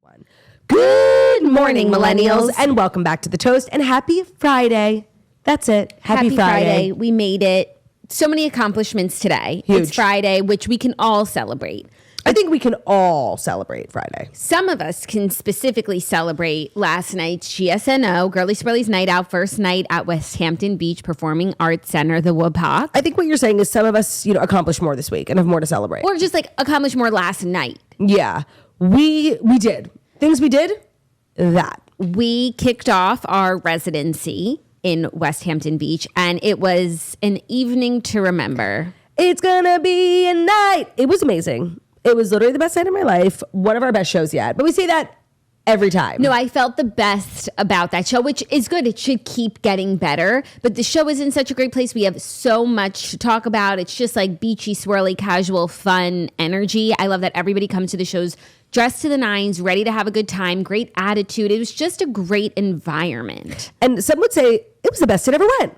One. Good morning, millennials, and welcome back to The Toast, and happy Friday. That's it. Happy Friday. We made it. So many accomplishments today. Huge. It's Friday, which we can all celebrate. I think we can all celebrate Friday. Some of us can specifically celebrate last night's GSNO, Girly Swirly's Night Out, first night at West Hampton Beach Performing Arts Center, the WPAC. I think what you're saying is some of us, accomplished more this week and have more to celebrate. Or just like accomplished more last night. Yeah, we did. Things we did, that. We kicked off our residency in West Hampton Beach, and it was an evening to remember. It's gonna be a night. It was amazing. It was literally the best night of my life. One of our best shows yet. But we say that every time. No, I felt the best about that show, which is good. It should keep getting better. But the show is in such a great place. We have so much to talk about. It's just like beachy, swirly, casual, fun energy. I love that everybody comes to the shows dressed to the nines, ready to have a good time, great attitude. It was just a great environment. And some would say it was the best it ever went.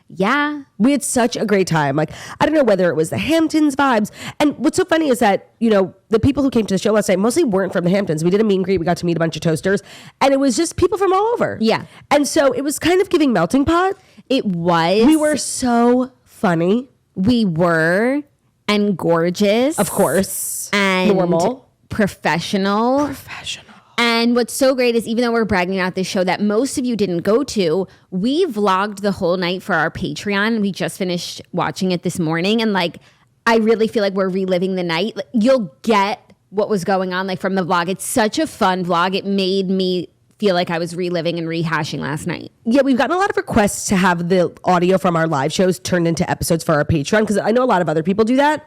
Yeah. We had such a great time. Like, I don't know whether it was the Hamptons vibes. And what's so funny is that, the people who came to the show last night mostly weren't from the Hamptons. We did a meet and greet. We got to meet a bunch of toasters. And it was just people from all over. Yeah. And so it was kind of giving melting pot. It was. We were so funny. We were. And gorgeous. Of course. And normal. Professional. And what's so great is even though we're bragging about this show that most of you didn't go to, we vlogged the whole night for our Patreon. We just finished watching it this morning. And I really feel like we're reliving the night. You'll get what was going on from the vlog. It's such a fun vlog. It made me feel like I was reliving and rehashing last night. Yeah, we've gotten a lot of requests to have the audio from our live shows turned into episodes for our Patreon because I know a lot of other people do that.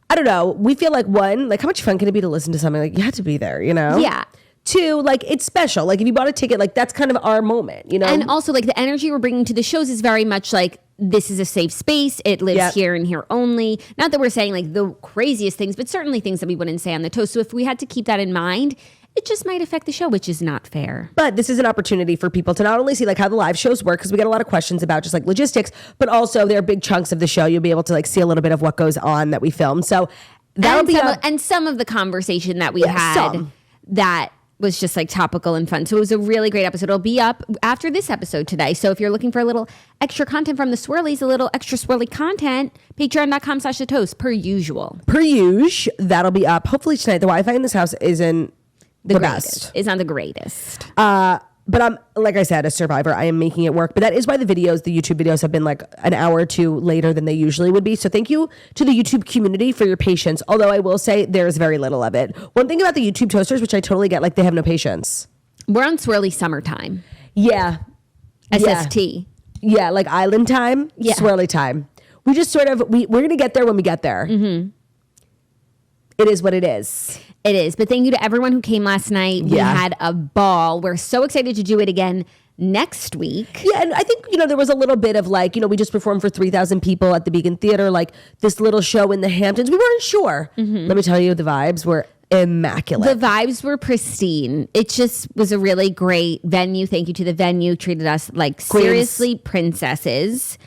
I don't know. We feel like, one, how much fun can it be to listen to something? You have to be there, Yeah. Two, it's special. If you bought a ticket, that's kind of our moment, And also, the energy we're bringing to the shows is very much this is a safe space. It lives here and here only. Not that we're saying, the craziest things, but certainly things that we wouldn't say on the Toast. So if we had to keep that in mind, it just might affect the show, which is not fair. But this is an opportunity for people to not only see how the live shows work, because we get a lot of questions about just logistics, but also there are big chunks of the show. You'll be able to see a little bit of what goes on that we film. So that'll be and some of the conversation that we had that was just topical and fun. So it was a really great episode. It'll be up after this episode today. So if you're looking for a little extra content from the Swirlies, a little extra swirly content, patreon.com/thetoast per usual. That'll be up. Hopefully tonight. The Wi-Fi in this house isn't the best. It's not the greatest. But I'm, like I said, a survivor. I am making it work. But that is why the YouTube videos have been an hour or two later than they usually would be. So thank you to the YouTube community for your patience. Although I will say there's very little of it. One thing about the YouTube toasters, which I totally get, they have no patience. We're on swirly summertime. Yeah. SST. Yeah, island time, swirly time. We just we're going to get there when we get there. Mm-hmm. It is what it is. It is. But thank you to everyone who came last night. We had a ball. We're so excited to do it again next week. Yeah, and I think, there was a little bit of we just performed for 3,000 people at the Beacon Theater, this little show in the Hamptons. We weren't sure. Mm-hmm. Let me tell you, the vibes were immaculate. The vibes were pristine. It just was a really great venue. Thank you to the venue. Treated us seriously princesses.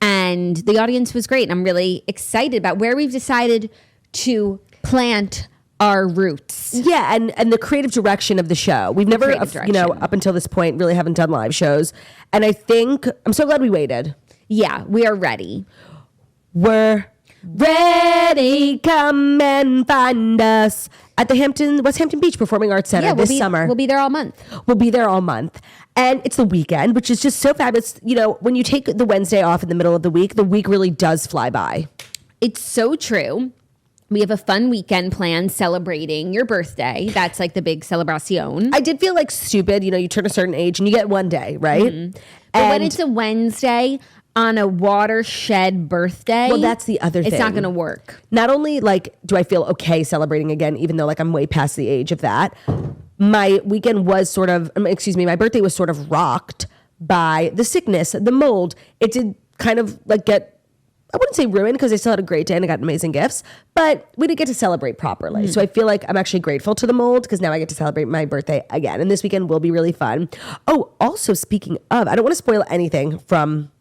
And the audience was great. And I'm really excited about where we've decided to plant our roots. Yeah, and the creative direction of the show. We've never, up until this point, really haven't done live shows. And I think, I'm so glad we waited. Yeah, we are ready. We're ready. Come and find us at the West Hampton Beach Performing Arts Center this summer. We'll be there all month. And it's the weekend, which is just so fabulous. When you take the Wednesday off in the middle of the week really does fly by. It's so true. We have a fun weekend planned celebrating your birthday. That's the big celebration. I did feel stupid. You turn a certain age and you get one day, right? Mm-hmm. But when it's a Wednesday on a watershed birthday. Well, that's the other thing. It's not going to work. Not only do I feel okay celebrating again, even though I'm way past the age of that, my weekend was my birthday was sort of rocked by the sickness, the mold. It did kind of get, I wouldn't say ruined because I still had a great day and I got amazing gifts, but we didn't get to celebrate properly. Mm-hmm. So I feel I'm actually grateful to the mold because now I get to celebrate my birthday again. And this weekend will be really fun. Oh, also speaking of, I don't want to spoil anything from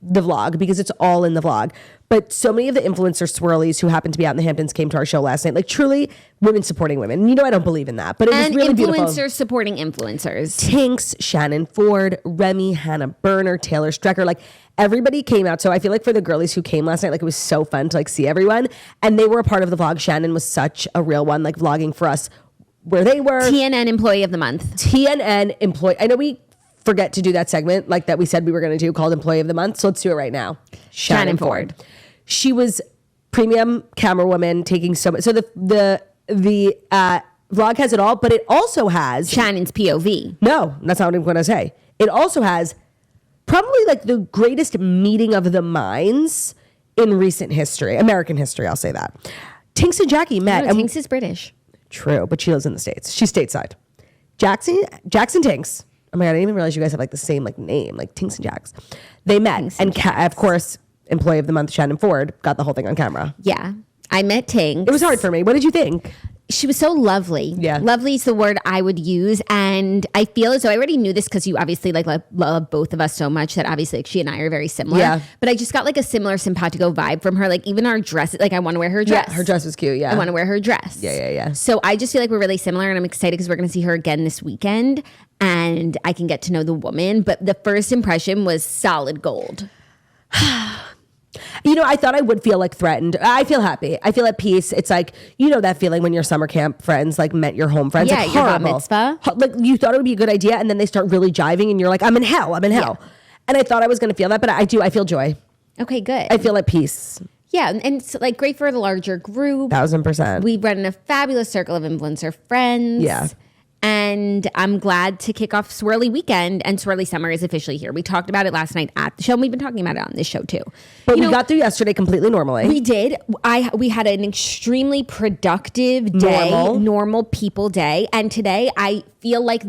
the vlog because it's all in the vlog, But so many of the influencer swirlies who happened to be out in the Hamptons came to our show last night. Like truly women supporting women. You know, I don't believe in that, but it was really beautiful. And influencers supporting influencers. Tinks, Shannon Ford, Remy, Hannah Berner, Taylor Strecker, like everybody came out. So I feel like for the girlies who came last night, like it was so fun to like see everyone. And they were a part of the vlog. Shannon was such a real one, like vlogging for us where they were. TNN Employee of the Month. TNN Employee. I know we forget to do that segment like that we said we were going to do called Employee of the Month. So let's do it right now. Shannon Ford. She was premium camera woman taking so much. So the vlog has it all, but it also has Shannon's POV. No, that's not what I'm going to say. It also has probably like the greatest meeting of the minds in recent history, American history. I'll say that. Tinks and Jackie met. No, Tinks is British. True, but she lives in the States. She's stateside. Jackson Tinks. Oh my God, I didn't even realize you guys have like the same like name, like Tinks and Jacks. They met, and of course, Employee of the Month, Shannon Ford, got the whole thing on camera. Yeah. I met Tinks. It was hard for me. What did you think? She was so lovely. Yeah. Lovely is the word I would use. And I feel as though I already knew this because you obviously like love both of us so much that obviously like, she and I are very similar. Yeah. But I just got like a similar simpatico vibe from her. Like even our dresses, like I want to wear her dress. Yeah, her dress was cute. Yeah. I want to wear her dress. Yeah. So I just feel like we're really similar and I'm excited because we're going to see her again this weekend and I can get to know the woman. But the first impression was solid gold. You know, I thought I would feel like threatened. I feel happy. I feel at peace. It's like, you know, that feeling when your summer camp friends like met your home friends. Yeah, like, your bar horrible. mitzvah. Like you thought it would be a good idea and then they start really jiving and you're like, I'm in hell. Yeah. And I thought I was going to feel that, but I feel joy. Okay, good. I feel at peace. Yeah, and it's like great for the larger group. 1000%. We run a fabulous circle of influencer friends. Yeah. And I'm glad to kick off Swirly Weekend, and Swirly Summer is officially here. We talked about it last night at the show, and we've been talking about it on this show too. But we got through yesterday completely normally. We did. We had an extremely productive day, normal people day, and today I feel like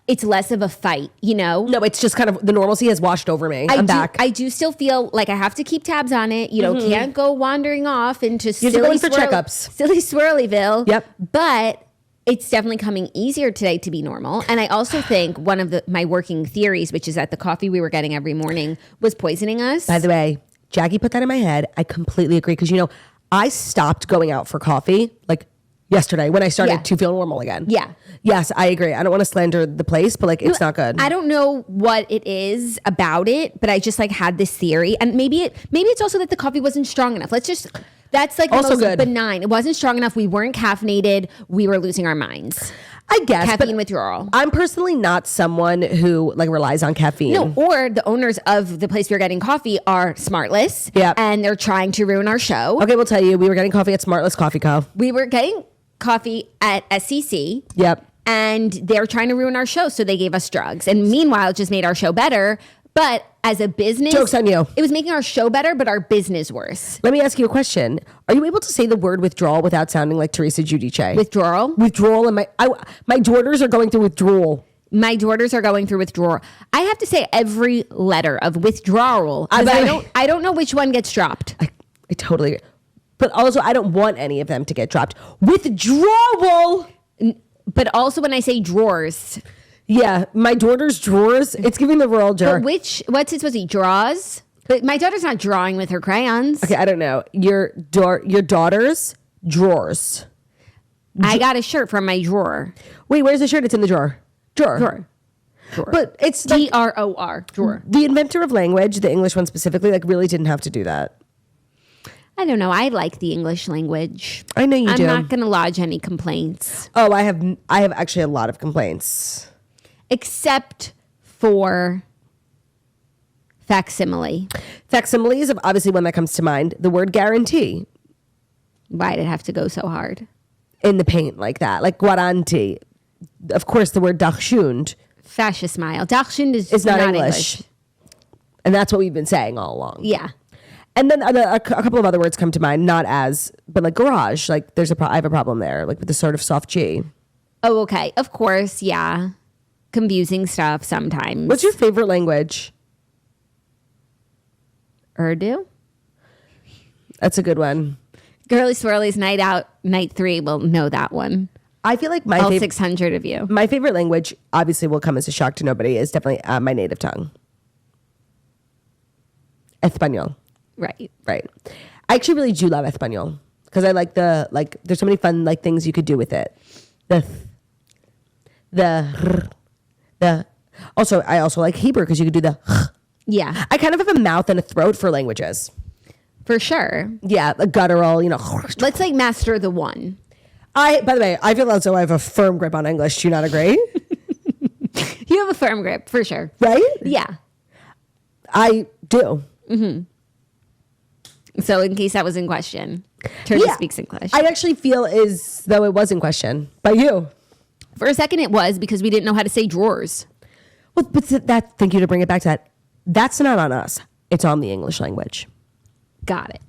it's less of a fight, you know? No, it's just kind of the normalcy has washed over me. I'm back. I do still feel like I have to keep tabs on it. You know, can't go wandering off into You're going for checkups. Silly Swirlyville. Yep. But it's definitely coming easier today to be normal. And I also think one of my working theories, which is that the coffee we were getting every morning was poisoning us. By the way, Jackie put that in my head. I completely agree. Because, you know, I stopped going out for coffee like yesterday when I started to feel normal again. Yeah. Yes, I agree. I don't want to slander the place, but like it's not good. I don't know what it is about it, but I just like had this theory. And maybe it's also that the coffee wasn't strong enough. That's like also most good. Benign. It wasn't strong enough. We weren't caffeinated. We were losing our minds. I guess. Caffeine withdrawal. I'm personally not someone who like relies on caffeine. No, or the owners of the place we were getting coffee are smartless. Yeah. And they're trying to ruin our show. Okay, we'll tell you. We were getting coffee at Smartless Coffee Co. We were getting coffee at SCC. Yep. And they're trying to ruin our show. So they gave us drugs. And meanwhile, it just made our show better. But as a business, Joke's on you. It was making our show better, but our business worse. Let me ask you a question. Are you able to say the word withdrawal without sounding like Teresa Giudice? Withdrawal? Withdrawal. And my daughters are going through withdrawal. My daughters are going through withdrawal. I have to say every letter of withdrawal. I don't know which one gets dropped. I totally agree. But also, I don't want any of them to get dropped. Withdrawal. But also when I say drawers. Yeah, my daughter's drawers. It's giving the royal jar. But what's it supposed to be? Draws? But my daughter's not drawing with her crayons. Okay, I don't know. Your daughter's drawers. I got a shirt from my drawer. Wait, where's the shirt? It's in the drawer. Drawer. But it's DROR. Drawer. The inventor of language, the English one specifically, like really didn't have to do that. I don't know. I like the English language. I know you do. I'm not going to lodge any complaints. Oh, I have actually a lot of complaints. Except for facsimile. Facsimile is obviously one that comes to mind. The word guarantee. Why did it have to go so hard? In the paint like that. Like guarantee. Of course, the word dachshund. Fascismile. Dachshund is not English. And that's what we've been saying all along. Yeah. And then a couple of other words come to mind, but like garage. Like I have a problem there, like with the sort of soft G. Oh, okay. Of course, yeah. Confusing stuff sometimes. What's your favorite language? Urdu? That's a good one. Girly Swirly's Night Out, Night 3 will know that one. I feel like all 600 of you. My favorite language, obviously will come as a shock to nobody, is definitely my native tongue. Espanol. Right. Right. I actually really do love Espanol because I like there's so many fun like things you could do with it. Also, I also like Hebrew because you could do the. Yeah. I kind of have a mouth and a throat for languages. For sure. Yeah, a guttural, Let's like master the one. By the way, I feel as though I have a firm grip on English. Do you not agree? You have a firm grip, for sure. Right? Yeah. I do. So in case that was in question, Turkey speaks English. I actually feel as though it was in question by you. For a second it was because we didn't know how to say drawers. Well, but thank you to bring it back to that. That's not on us. It's on the English language. Got it.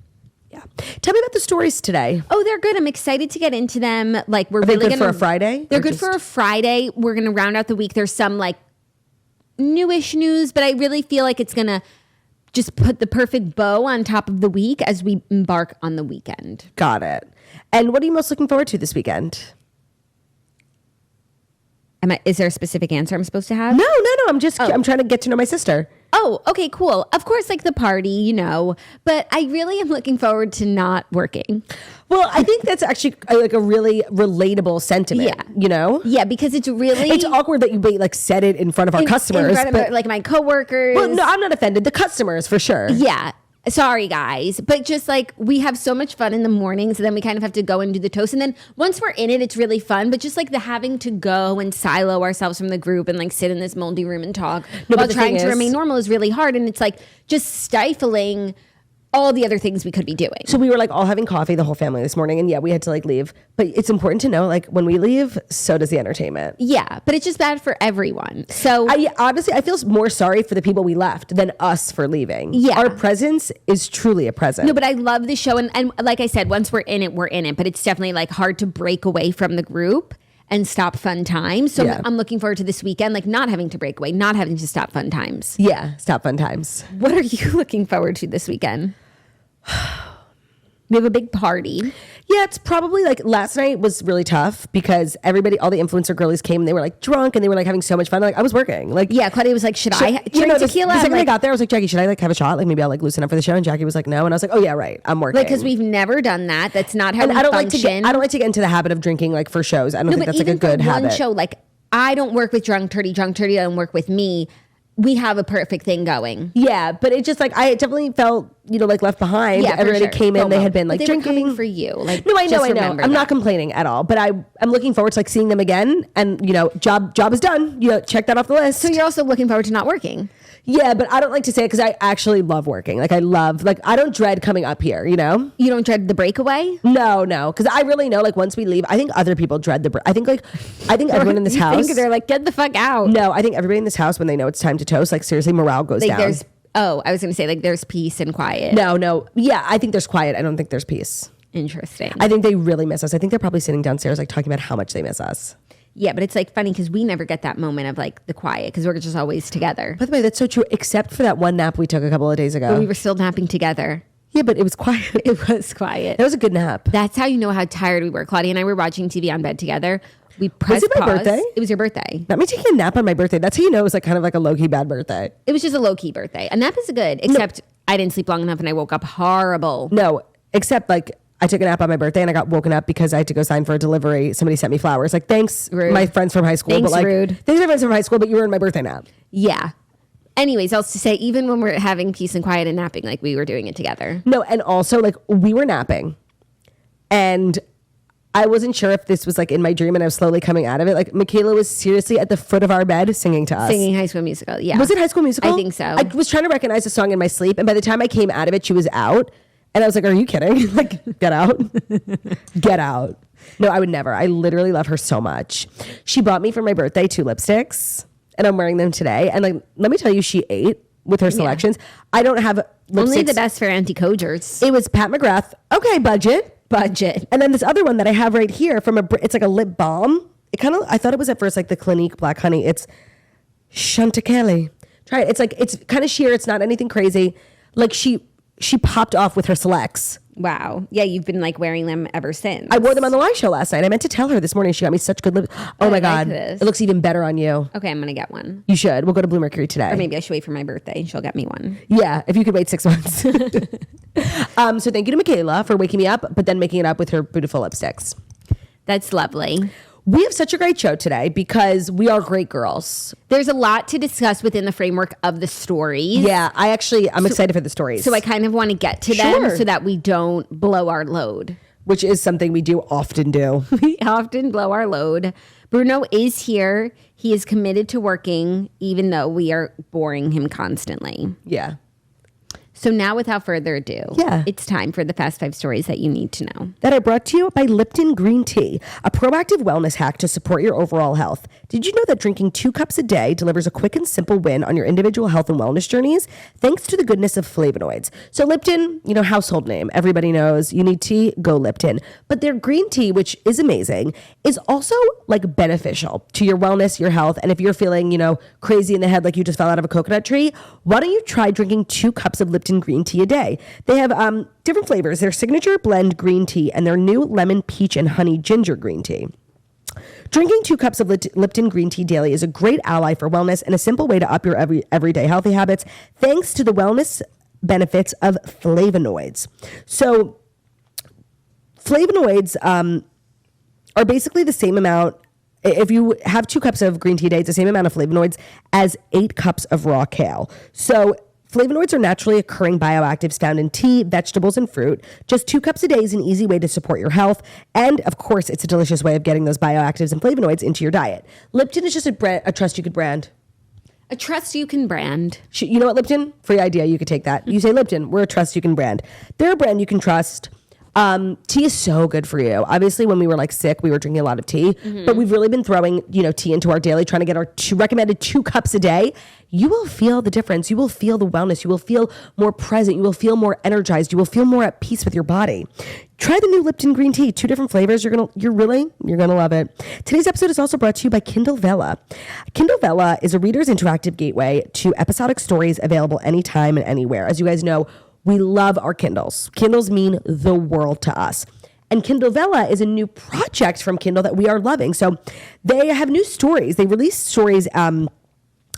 Yeah. Tell me about the stories today. Oh, they're good. I'm excited to get into them. Like we're Are they really good for a Friday? They're good for a Friday. We're gonna round out the week. There's some like newish news, but I really feel like it's gonna just put the perfect bow on top of the week as we embark on the weekend. Got it. And what are you most looking forward to this weekend? Is there a specific answer I'm supposed to have? No. I'm trying to get to know my sister. Oh, okay, cool. Of course, like the party, but I really am looking forward to not working. Well, I think that's actually like a really relatable sentiment. Yeah. Yeah, because it's awkward that you like said it in front of our customers. In front of like my coworkers. Well, no, I'm not offended. The customers for sure. Yeah. Sorry, guys. But just like we have so much fun in the mornings, and then we kind of have to go and do the toast. And then once we're in it, it's really fun. But just like the having to go and silo ourselves from the group and like sit in this moldy room and talk while trying to remain normal is really hard. And it's like just stifling all the other things we could be doing. So we were like all having coffee, the whole family this morning. And yeah, we had to like leave. But it's important to know like when we leave, so does the entertainment. Yeah, but it's just bad for everyone. So honestly, I feel more sorry for the people we left than us for leaving. Yeah. Our presence is truly a present. No, but I love the show. And like I said, once we're in it, we're in it. But it's definitely like hard to break away from the group and stop fun times. So I'm looking forward to this weekend, like not having to break away, not having to stop fun times. Yeah, stop fun times. What are you looking forward to this weekend? We have a big party. Yeah, it's probably like last night was really tough because all the influencer girlies came and they were like drunk and they were like having so much fun. Like I was working. Like Claudia was like, should I drink tequila? The second I got there, I was like, Jackie, should I like have a shot? Like maybe I'll like loosen up for the show. And Jackie was like, no. And I was like, oh yeah, right. I'm working. Like because we've never done that. That's not how we I don't function. I don't like to get into the habit of drinking like for shows. I don't think that's like a good habit. One show, like I don't work with Drunk Turdy don't work with me. We have a perfect thing going. Yeah, but it just like I definitely felt like left behind. Yeah, everybody came in. They had been like they drinking. were coming for you. Like no, I know. I'm not complaining at all. But I'm looking forward to like seeing them again. And job is done. Check that off the list. So you're also looking forward to not working. Yeah, but I don't like to say it because I actually love working. Like I don't dread coming up here. You don't dread the breakaway. No, because I really know like once we leave, I think other people dread the. I think everyone in this house. They're like, get the fuck out. No, I think everybody in this house when they know it's time to toast, like seriously, morale goes down. I was going to say like there's peace and quiet. No. Yeah, I think there's quiet. I don't think there's peace. Interesting. I think they really miss us. I think they're probably sitting downstairs like talking about how much they miss us. Yeah, but it's like funny because we never get that moment of like the quiet because we're just always together. By the way, that's so true, except for that one nap we took a couple of days ago. But we were still napping together. Yeah, but it was quiet. It was quiet. That was a good nap. That's how you know how tired we were. Claudia and I were watching TV on bed together. We pressed Was it my pause. birthday? It was your birthday. Not me taking a nap on my birthday. That's how you know it was like kind of like a low-key bad birthday. It was just a low-key birthday. A nap is good, except I didn't sleep long enough and I woke up horrible. No, except like I took a nap on my birthday and I got woken up because I had to go sign for a delivery. Somebody sent me flowers. Like, thanks, rude. My friends from high school. Thanks, but like, rude. Thanks, my friends from high school, but you were in my birthday nap. Yeah. Anyways, else to say, even when we're having peace and quiet and napping, like we were doing it together. No, and also like we were napping and I wasn't sure if this was like in my dream and I was slowly coming out of it. Like Michaela was seriously at the foot of our bed singing to us. Singing High School Musical, yeah. Was it High School Musical? I think so. I was trying to recognize the song in my sleep and by the time I came out of it, she was out. And I was like, are you kidding? Like, get out. Get out. No, I would never. I literally love her so much. She bought me for my birthday 2 lipsticks and I'm wearing them today. And like, let me tell you, she ate with her selections. I don't have lipsticks. Only the best for anti-cogers. It was Pat McGrath. Okay, budget. And then this other one that I have right here it's like a lip balm. I thought it was at first like the Clinique Black Honey. It's Chanticleer. Try it. It's kind of sheer. It's not anything crazy. Like she popped off with her selects. Wow. Yeah, you've been like wearing them ever since. I wore them on the live show last night. I meant to tell her this morning. She got me such good lips. Oh my God. this. It looks even better on you. Okay, I'm going to get one. You should. We'll go to Blue Mercury today. Or maybe I should wait for my birthday and she'll get me one. Yeah, if you could wait 6 months. So thank you to Michaela for waking me up, but then making it up with her beautiful lipsticks. That's lovely. We have such a great show today because we are great girls. There's a lot to discuss within the framework of the stories. Yeah, I'm excited for the stories. So I kind of want to get to them so that we don't blow our load. Which is something we do often do. We often blow our load. Bruno is here. He is committed to working, even though we are boring him constantly. Yeah. So now, without further ado, it's time for the Fast 5 stories that you need to know. That are brought to you by Lipton Green Tea, a proactive wellness hack to support your overall health. Did you know that drinking 2 cups a day delivers a quick and simple win on your individual health and wellness journeys? Thanks to the goodness of flavonoids. So Lipton, household name. Everybody knows you need tea, go Lipton. But their green tea, which is amazing, is also like beneficial to your wellness, your health. And if you're feeling, crazy in the head like you just fell out of a coconut tree, why don't you try drinking 2 cups of Lipton green tea a day? They have different flavors. Their signature blend green tea and their new lemon, peach, and honey ginger green tea. Drinking 2 cups of Lipton green tea daily is a great ally for wellness and a simple way to up your everyday healthy habits thanks to the wellness benefits of flavonoids. So flavonoids are basically the same amount. If you have 2 cups of green tea a day, it's the same amount of flavonoids as 8 cups of raw kale. So flavonoids are naturally occurring bioactives found in tea, vegetables, and fruit. Just 2 cups a day is an easy way to support your health. And of course, it's a delicious way of getting those bioactives and flavonoids into your diet. Lipton is just a trust you could brand. A trust you can brand. You know what, Lipton? Free idea. You could take that. You say, Lipton, we're a trust you can brand. They're a brand you can trust. Tea is so good for you. Obviously, when we were sick, we were drinking a lot of tea, but we've really been throwing, tea into our daily, trying to get our recommended 2 cups a day. You will feel the difference. You will feel the wellness. You will feel more present. You will feel more energized. You will feel more at peace with your body. Try the new Lipton green tea, 2 different flavors. You're gonna love it. Today's episode is also brought to you by Kindle Vella. Kindle Vella is a reader's interactive gateway to episodic stories available anytime and anywhere. As you guys know, we love our Kindles. Kindles mean the world to us. And Kindle Vella is a new project from Kindle that we are loving. So they have new stories. They release stories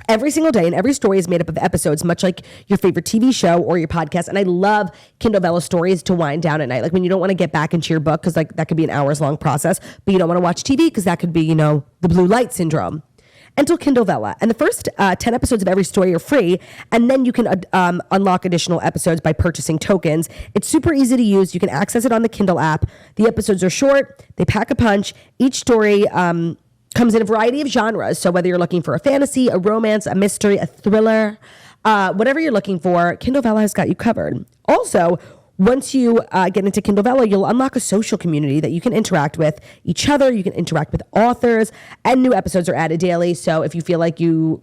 every single day, and every story is made up of episodes, much like your favorite TV show or your podcast. And I love Kindle Vella stories to wind down at night. Like when you don't want to get back into your book, because that could be an hours long process, but you don't want to watch TV because that could be, the blue light syndrome. Enter Kindle Vella, and the first 10 episodes of every story are free, and then you can unlock additional episodes by purchasing tokens. It's super easy to use. You can access it on the Kindle app. The episodes are short. They pack a punch. Each story comes in a variety of genres, so whether you're looking for a fantasy, a romance, a mystery, a thriller, whatever you're looking for, Kindle Vella has got you covered. Also, once you get into Kindle Vella, you'll unlock a social community that you can interact with each other. You can interact with authors, and new episodes are added daily. So if you feel like you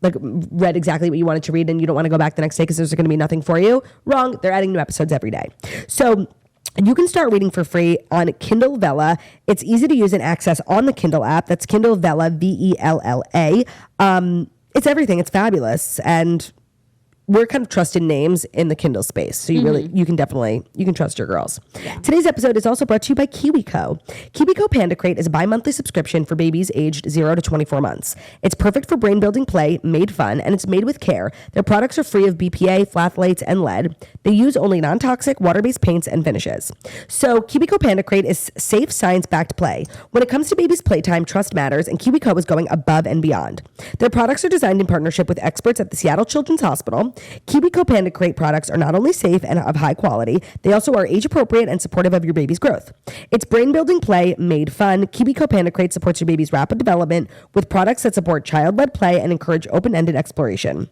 read exactly what you wanted to read and you don't want to go back the next day because there's going to be nothing for you, wrong. They're adding new episodes every day. So you can start reading for free on Kindle Vella. It's easy to use and access on the Kindle app. That's Kindle Vella, Vella. It's everything. It's fabulous. And we're kind of trusted names in the Kindle space. So you can trust your girls. Yeah. Today's episode is also brought to you by KiwiCo. KiwiCo Panda Crate is a bi-monthly subscription for babies aged 0 to 24 months. It's perfect for brain-building play, made fun, and it's made with care. Their products are free of BPA, phthalates, and lead. They use only non-toxic, water-based paints and finishes. So KiwiCo Panda Crate is safe, science-backed play. When it comes to babies' playtime, trust matters, and KiwiCo is going above and beyond. Their products are designed in partnership with experts at the Seattle Children's Hospital. KiwiCo Panda Crate products are not only safe and of high quality, they also are age appropriate and supportive of your baby's growth. It's brain building play made fun. KiwiCo Panda Crate supports your baby's rapid development with products that support child-led play and encourage open-ended exploration.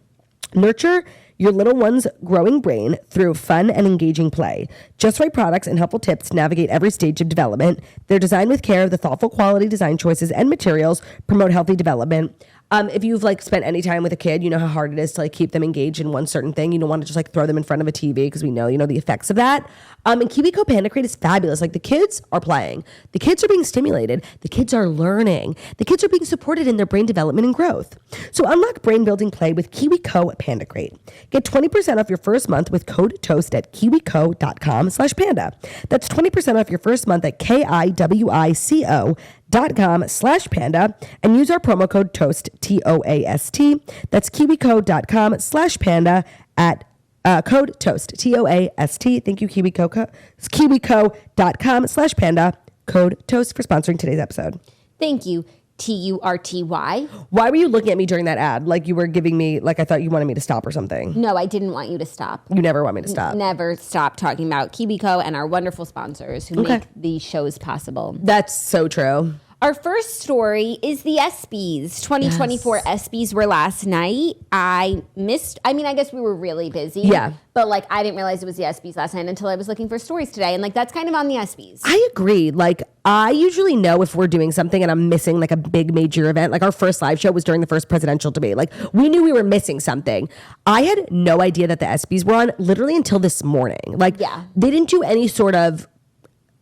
Nurture your little one's growing brain through fun and engaging play. Just right products and helpful tips to navigate every stage of development. They're designed with care. The thoughtful quality design choices and materials promote healthy development. If you've like spent any time with a kid, you know how hard it is to like keep them engaged in one certain thing. You don't want to just like throw them in front of a TV because we know, the effects of that. And KiwiCo Panda Crate is fabulous. Like the kids are playing, the kids are being stimulated, the kids are learning, the kids are being supported in their brain development and growth. So unlock brain building play with KiwiCo Panda Crate. Get 20% off your first month with code TOAST at kiwico.com/panda. That's 20% off your first month at kiwico.com/panda and use our promo code TOAST, TOAST. That's kiwico.com/panda at code TOAST, TOAST. Thank you, KiwiCo. It's kiwico.com/panda, code TOAST for sponsoring today's episode. Thank you, TURTY. Why were you looking at me during that ad? Like you were giving me, like I thought you wanted me to stop or something. No, I didn't want you to stop. You never want me to stop. Never stop talking about KiwiCo and our wonderful sponsors who make these shows possible. That's so true. Our first story is the ESPYs. 2024 ESPYs were last night. I guess we were really busy. Yeah. But like, I didn't realize it was the ESPYs last night until I was looking for stories today. And like, that's kind of on the ESPYs. I agree. Like, I usually know if we're doing something and I'm missing like a big major event. Like our first live show was during the first presidential debate. Like we knew we were missing something. I had no idea that the ESPYs were on literally until this morning. Like they didn't do any sort of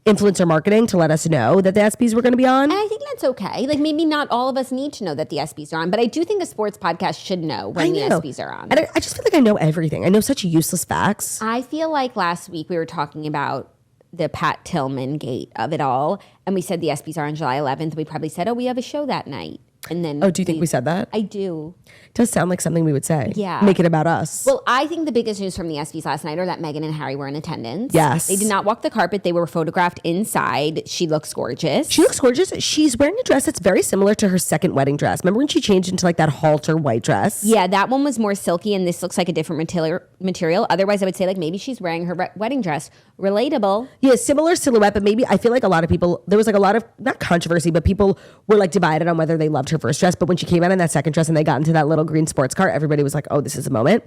influencer marketing to let us know that the ESPYs were going to be on. And I think that's okay. Like maybe not all of us need to know that the ESPYs are on, but I do think a sports podcast should know when the ESPYs are on. And I just feel like I know everything. I know such useless facts. I feel like last week we were talking about the Pat Tillman gate of it all, and we said the ESPYs are on July 11th. We probably said, we have a show that night. And then do you think we said that? I do. It does sound like something we would say. Yeah. Make it about us. Well, I think the biggest news from the ESPYs last night are that Meghan and Harry were in attendance. Yes. They did not walk the carpet. They were photographed inside. She looks gorgeous. She's wearing a dress that's very similar to her second wedding dress. Remember when she changed into like that halter white dress? Yeah, that one was more silky and this looks like a different material. Otherwise, I would say like maybe she's wearing her wedding dress. Relatable. Yeah, similar silhouette, but maybe I feel like a lot of people, there was like a lot of, not controversy, but people were like divided on whether they loved her first dress. But when she came out in that second dress and they got into that little green sports car, everybody was like, oh, this is a moment.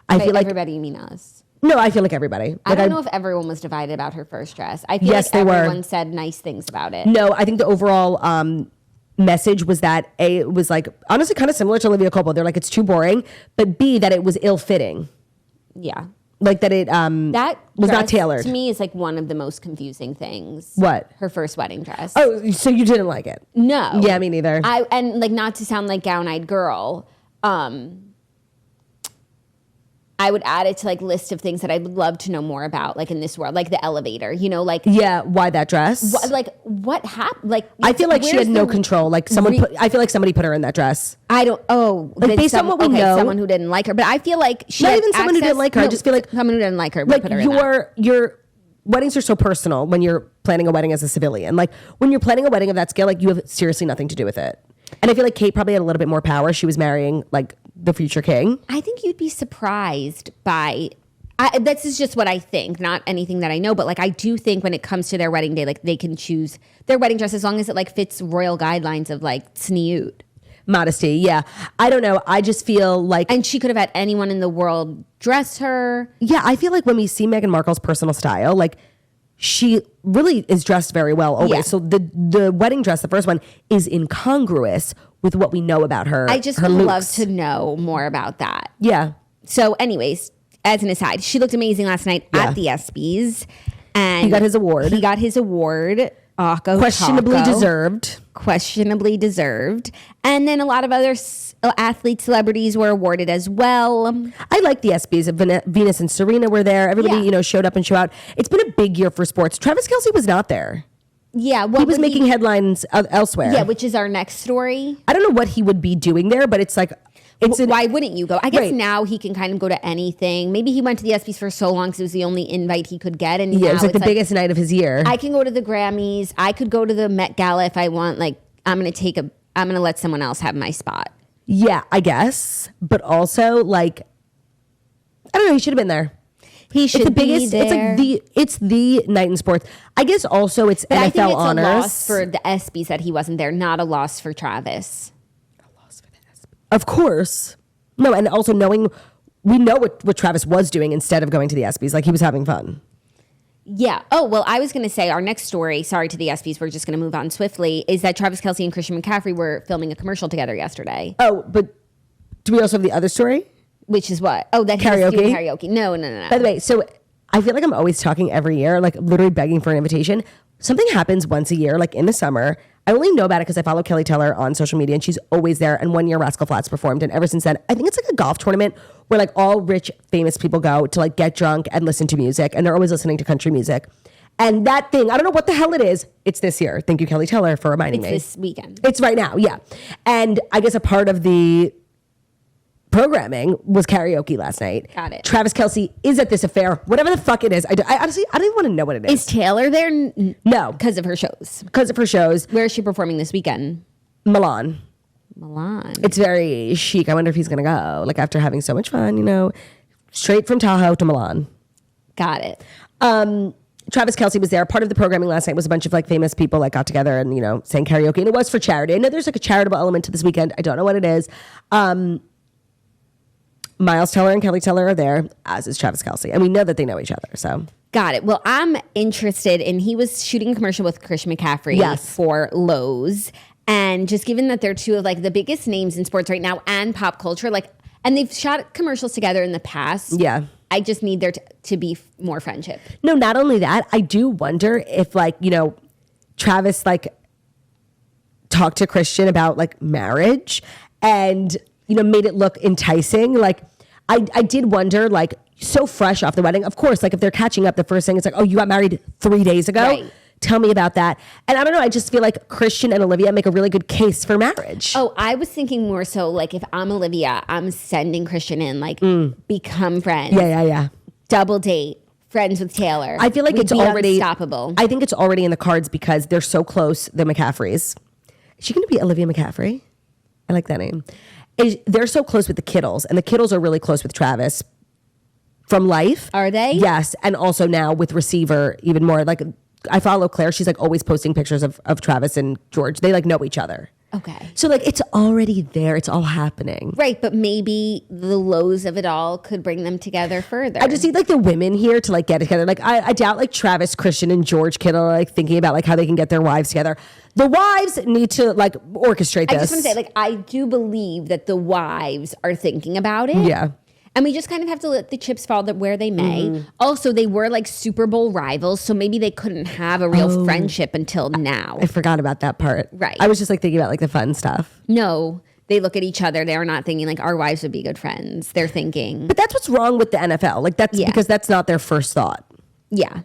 I feel like everybody, you mean us? No, I feel like everybody. Like I don't know if everyone was divided about her first dress. I feel like everyone said nice things about it. No, I think the overall message was that A, it was like honestly kind of similar to Olivia Colpo. They're like, it's too boring, but B, that it was ill-fitting. Yeah. Like that it that was not tailored. To me, is like one of the most confusing things. What? Her first wedding dress. Oh, so you didn't like it? No. Yeah, me neither. And like not to sound like gown-eyed girl, I would add it to like list of things that I would love to know more about, like in this world, like the elevator, like why that dress? What happened? Like I feel like she had no control. Like I feel like somebody put her in that dress. I don't. Oh, like based on what we know, someone who didn't like her. But I feel like she not even someone who didn't like her. I just feel like someone who didn't like her. Like put her your weddings are so personal when you're planning a wedding as a civilian. Like when you're planning a wedding of that scale, like you have seriously nothing to do with it. And I feel like Kate probably had a little bit more power. She was marrying like the future king. I think you'd be surprised by, this is just what I think, not anything that I know, but like I do think when it comes to their wedding day, like they can choose their wedding dress as long as it like fits royal guidelines of like tzniut. Modesty, yeah. I don't know. I just feel like... And she could have had anyone in the world dress her. Yeah, I feel like when we see Meghan Markle's personal style, like she really is dressed very well always. Yeah. So the wedding dress, the first one, is incongruous with what we know about her. I just would love to know more about that. Yeah. So anyways, as an aside, she looked amazing last night at the ESPYs. And he got his award. Questionably deserved. And then a lot of other athletes, celebrities were awarded as well. I like the ESPYs. Venus and Serena were there. Everybody, showed up and showed out. It's been a big year for sports. Travis Kelce was not there. Yeah. He was making headlines elsewhere. Yeah, which is our next story. I don't know what he would be doing there, but it's like... Why wouldn't you go? I guess now he can kind of go to anything. Maybe he went to the ESPYs for so long because it was the only invite he could get. And yeah, it was like the biggest night of his year. I can go to the Grammys. I could go to the Met Gala if I want. Like, I'm going to let someone else have my spot. Yeah, I guess. But also, I don't know. He should have been there. He should be there. It's the night in sports. I guess also it's NFL honors. I think it's a loss for the ESPYs that he wasn't there, not a loss for Travis. Of course. No, and also we know what Travis was doing instead of going to the ESPYs. Like, he was having fun. Yeah. Oh, well, I was going to say our next story, sorry to the ESPYs, we're just going to move on swiftly, is that Travis Kelce and Christian McCaffrey were filming a commercial together yesterday. Oh, but do we also have the other story? Which is what? Oh, that karaoke? He was doing karaoke. No. By the way, so I feel like I'm always talking every year, like literally begging for an invitation. Something happens once a year, like in the summer. I only know about it because I follow Kelly Teller on social media and she's always there. And one year Rascal Flatts performed. And ever since then, I think it's like a golf tournament where like all rich, famous people go to like get drunk and listen to music. And they're always listening to country music. And that thing, I don't know what the hell it is. It's this year. Thank you, Kelly Teller, for reminding me. It's this weekend. It's right now, yeah. And I guess a part of the programming was karaoke last night. Got it. Travis Kelce is at this affair, whatever the fuck it is. I honestly, I don't even want to know what it is. Is Taylor there? No. Because of her shows. Because of her shows. Where is she performing this weekend? Milan. It's very chic. I wonder if he's going to go. Like after having so much fun, you know, straight from Tahoe to Milan. Got it. Travis Kelce was there. Part of the programming last night was a bunch of like famous people like got together and, you know, sang karaoke. And it was for charity. I know there's like a charitable element to this weekend. I don't know what it is. Miles Teller and Kelly Teller are there, as is Travis Kelce. And we know that they know each other, so. Got it. Well, I'm interested in, he was shooting a commercial with Christian McCaffrey for Lowe's. And just given that they're two of like the biggest names in sports right now and pop culture, like, and they've shot commercials together in the past. Yeah. I just need there to be more friendship. No, not only that, I do wonder if like, you know, Travis like talked to Christian about like marriage and, you know, made it look enticing. Like I did wonder, like, so fresh off the wedding. Of course, like if they're catching up, the first thing is like, oh, you got married 3 days ago? Right. Tell me about that. And I don't know, I just feel like Christian and Olivia make a really good case for marriage. Oh, I was thinking more so like if I'm Olivia, I'm sending Christian in, like become friends. Yeah. Double date, friends with Taylor. I feel like it's already unstoppable. I think it's already in the cards because they're so close, the McCaffreys. Is she going to be Olivia McCaffrey? I like that name. They're so close with the Kittles, and the Kittles are really close with Travis from Life. Are they? Yes, and also now with Receiver even more. Like I follow Claire; she's like always posting pictures of Travis and George. They like know each other. Okay, so like it's already there; it's all happening. Right, but maybe the lows of it all could bring them together further. I just need like the women here to like get together. Like I doubt like Travis, Christian, and George Kittle are like thinking about like how they can get their wives together. The wives need to like orchestrate this. I just want to say, like, I do believe that the wives are thinking about it. Yeah. And we just kind of have to let the chips fall where they may. Also, they were like Super Bowl rivals, so maybe they couldn't have a real friendship until now. I forgot about that part. Right. I was just like thinking about like the fun stuff. No, they look at each other. They are not thinking like our wives would be good friends. They're thinking. But that's what's wrong with the NFL. Like that's because that's not their first thought. Yeah.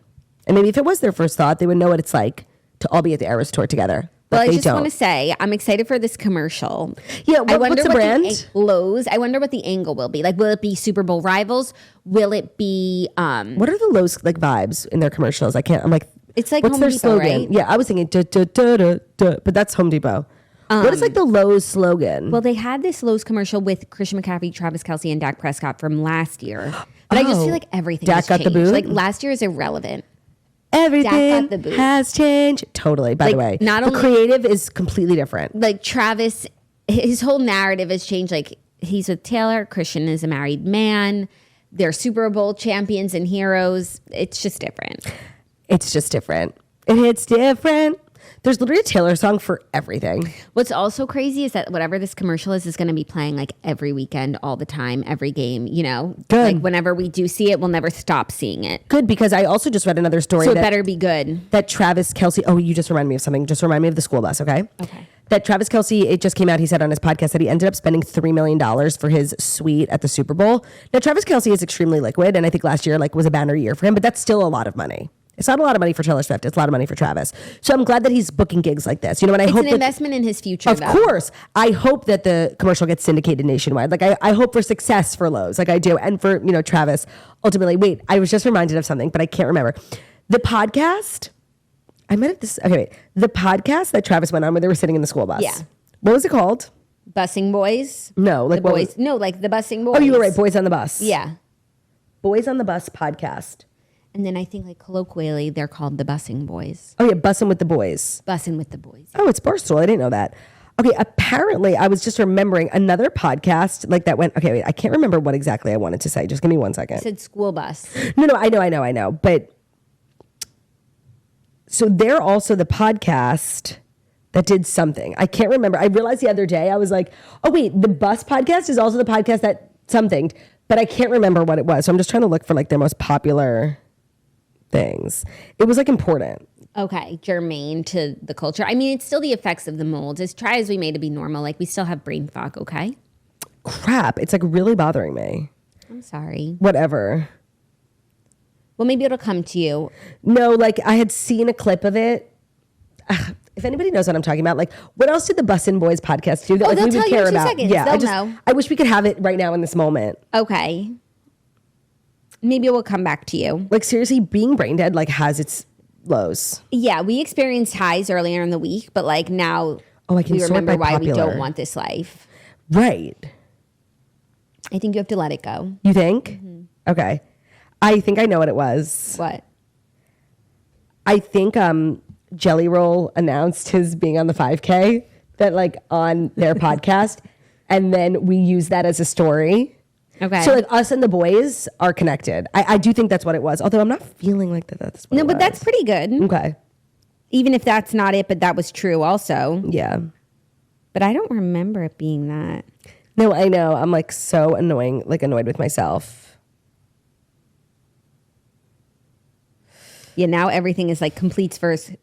And maybe if it was their first thought, they would know what it's like to all be at the Eras Tour together. Well, I just want to say, I'm excited for this commercial. Yeah, what's the brand? Lowe's. I wonder what the angle will be. Like, will it be Super Bowl rivals? Will it be... what are the Lowe's like vibes in their commercials? I'm like... It's like what's Home their Depot, slogan? right? Yeah, I was thinking, but that's Home Depot. What is like the Lowe's slogan? Well, they had this Lowe's commercial with Christian McCaffrey, Travis Kelce, and Dak Prescott from last year. But I just feel like everything has changed. Dak got the boot? Like, last year is irrelevant. Everything has changed. Totally, by the way. Not the only, creative is completely different. Like Travis, his whole narrative has changed. Like he's with Taylor, Christian is a married man. They're Super Bowl champions and heroes. It's just different. It's just different. It's different. There's literally a Taylor song for everything. What's also crazy is that whatever this commercial is going to be playing like every weekend, all the time, every game, you know? Good. Like whenever we do see it, we'll never stop seeing it. Good, because I also just read another story. So it better be good. That Travis Kelce, oh, you just reminded me of something. Just remind me of the school bus, okay? Okay. That Travis Kelce, it just came out, he said on his podcast that he ended up spending $3 million for his suite at the Super Bowl. Now, Travis Kelce is extremely liquid, and I think last year like was a banner year for him, but that's still a lot of money. It's not a lot of money for Taylor Swift. It's a lot of money for Travis. So I'm glad that he's booking gigs like this. You know, and I hope it's an investment in his future. Of course. I hope that the commercial gets syndicated nationwide. Like I hope for success for Lowe's. Like I do. And for, you know, Travis, ultimately. Wait, I was just reminded of something, but I can't remember. The podcast, I might have this. Okay, wait. The podcast that Travis went on where they were sitting in the school bus. Yeah. What was it called? Bussing Boys? No. Like the boys. No, like the Bussing Boys. Oh, you were right. Boys on the Bus. Yeah. Boys on the Bus podcast. And then I think like colloquially they're called the Bussing Boys. Oh yeah, Bussin' with the Boys. Bussin' with the Boys. Oh, it's Barstool. I didn't know that. Okay, apparently I was just remembering another podcast like that went, okay, wait, I can't remember what exactly I wanted to say. Just give me 1 second. I said school bus. No, I know. But So they're also the podcast that did something. I can't remember. I realized the other day, I was like, oh wait, the Bus podcast is also the podcast that something, but I can't remember what it was. So I'm just trying to look for like their most popular things. It was like important. Okay, germane to the culture. I mean, it's still the effects of the mold. As try as we may to be normal, like we still have brain fog, okay? Crap, it's like really bothering me. I'm sorry. Whatever. Well, maybe it'll come to you. No, like I had seen a clip of it. If anybody knows what I'm talking about, like what else did the Bussin' Boys podcast do that like, they'll we tell would you care in 2 about? seconds. Yeah, They'll know. I wish we could have it right now in this moment. Okay. Maybe it will come back to you. Like seriously, being brain dead like has its lows. Yeah, we experienced highs earlier in the week, but like now I can we sort remember by why we popular. don't want this life. Right. I think you have to let it go. You think? Okay. I think I know what it was. What? I think Jelly Roll announced his being on the 5K that like on their podcast, and then we use that as a story. Okay. So like us and the boys are connected. I do think that's what it was. Although I'm not feeling like that's what No, it but was. that's pretty good. Okay. Even if that's not it, but that was true also. Yeah. But I don't remember it being that. No, I know. I'm like so annoyed with myself. Yeah, now everything is like completes first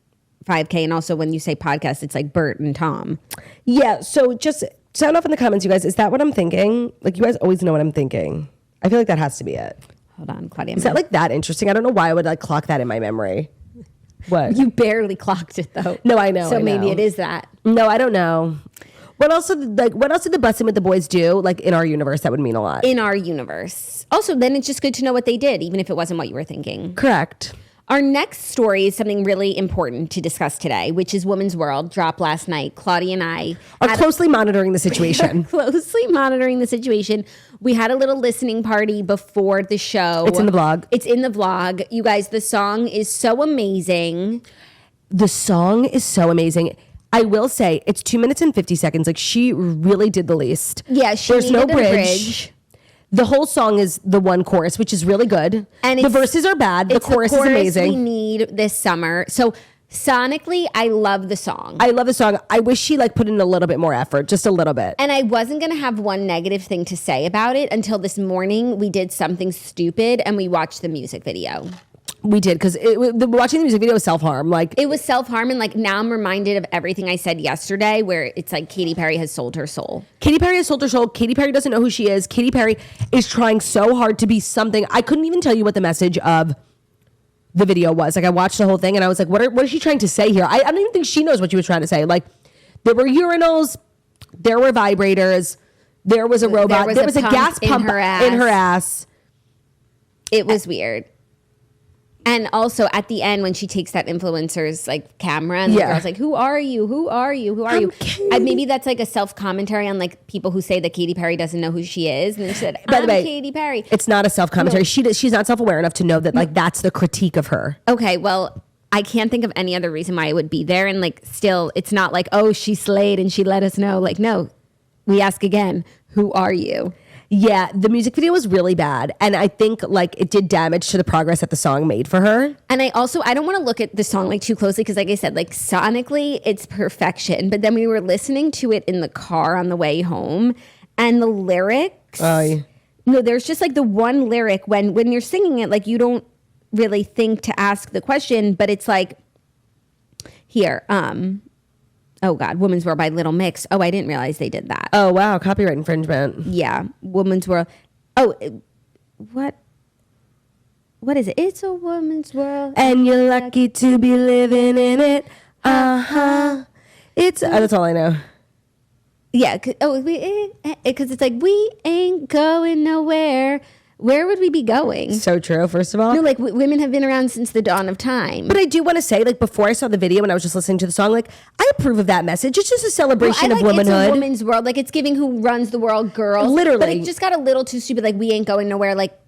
5K. And also when you say podcast, it's like Bert and Tom. Yeah. So just sound off in the comments, you guys. Is that what I'm thinking? Like you guys always know what I'm thinking. I feel like that has to be it. Hold on, Claudia. Is that like that interesting? I don't know why I would like clock that in my memory. What? You barely clocked it though. No, I know. So I maybe know. it is that. No, I don't know. What else did the Bussin' with the Boys do? Like in our universe, that would mean a lot. In our universe. Also, then it's just good to know what they did, even if it wasn't what you were thinking. Correct. Our next story is something really important to discuss today, which is Women's World, dropped last night. Claudia and I Are closely monitoring the situation. closely monitoring the situation. We had a little listening party before the show. It's in the vlog. It's in the vlog. You guys, the song is so amazing. The song is so amazing. I will say it's 2 minutes and 50 seconds. Like she really did the least. Yeah, she There's no needed a bridge. The whole song is the one chorus, which is really good. And the verses are bad. The chorus is amazing. We need this summer. So sonically, I love the song. I love the song. I wish she like put in a little bit more effort, just a little bit. And I wasn't going to have one negative thing to say about it until this morning. We did something stupid and we watched the music video. We did, because watching the music video was self-harm. Like it was self-harm, and like now I'm reminded of everything I said yesterday, where it's like Katy Perry has sold her soul. Katy Perry has sold her soul. Katy Perry doesn't know who she is. Katy Perry is trying so hard to be something. I couldn't even tell you what the message of the video was. Like I watched the whole thing and I was like, what is she trying to say here? I don't even think she knows what she was trying to say. Like there were urinals, there were vibrators, there was a robot, there was a gas pump in her ass. It was weird. And also at the end when she takes that influencer's like camera and the girl's like, who are you? Who are you? Who are you? Maybe that's like a self-commentary on like people who say that Katy Perry doesn't know who she is. And they said, I'm Katy Perry. It's not a self-commentary. No. She's not self-aware enough to know that like that's the critique of her. Okay, well, I can't think of any other reason why it would be there. And like still, it's not like, oh, she slayed and she let us know. Like, no, we ask again, who are you? Yeah, the music video was really bad. And I think like it did damage to the progress that the song made for her. And I don't want to look at the song like too closely because like I said, like sonically it's perfection. But then we were listening to it in the car on the way home and the lyrics. No, there's just like the one lyric when you're singing it, like you don't really think to ask the question, but it's like here, oh God, Women's World by Little Mix. Oh, I didn't realize they did that. Oh, wow. Copyright infringement. Yeah. Women's World. Oh, what is it? It's a woman's world. And you're lucky to be living in it. Uh-huh. That's all I know. Yeah. Because it's like, we ain't going nowhere. Where would we be going? So true, first of all. No, like women have been around since the dawn of time. But I do want to say, like, before I saw the video and I was just listening to the song, like, I approve of that message. It's just a celebration of womanhood. It's a woman's world. Like, it's giving who runs the world girls. Literally. But it just got a little too stupid. Like, we ain't going nowhere. Like,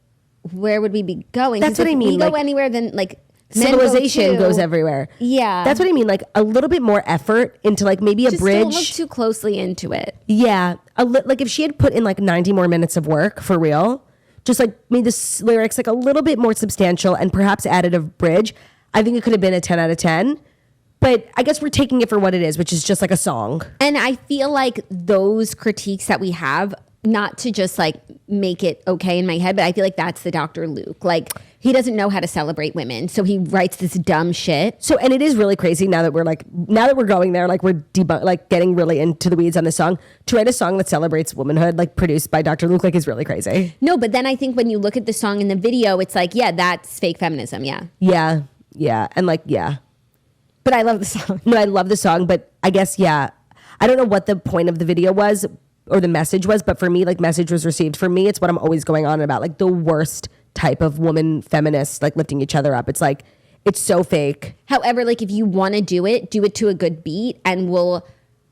where would we be going? That's what I mean. We go anywhere, then, like, civilization goes everywhere. Yeah. That's what I mean. Like, a little bit more effort into, like, maybe a bridge. Just don't look too closely into it. Yeah. Like, if she had put in, like, 90 more minutes of work, for real, just like made the lyrics like a little bit more substantial and perhaps added a bridge, I think it could have been a 10 out of 10. But I guess we're taking it for what it is, which is just like a song. And I feel like those critiques that we have, not to just like make it okay in my head, but I feel like that's the Dr. Luke. Like, he doesn't know how to celebrate women, so he writes this dumb shit. So, and it is really crazy now that we're going there, like we're getting really into the weeds on this song. To write a song that celebrates womanhood, like produced by Dr. Luke, like is really crazy. No, but then I think when you look at the song in the video, it's like, yeah, that's fake feminism. Yeah. Yeah. And like, yeah. But I love the song. No, I love the song, but I guess, yeah. I don't know what the point of the video was or the message was, but for me, like message was received. For me, it's what I'm always going on about, like the worst type of woman feminists, like lifting each other up. It's like, it's so fake. However, like if you want to do it to a good beat and we'll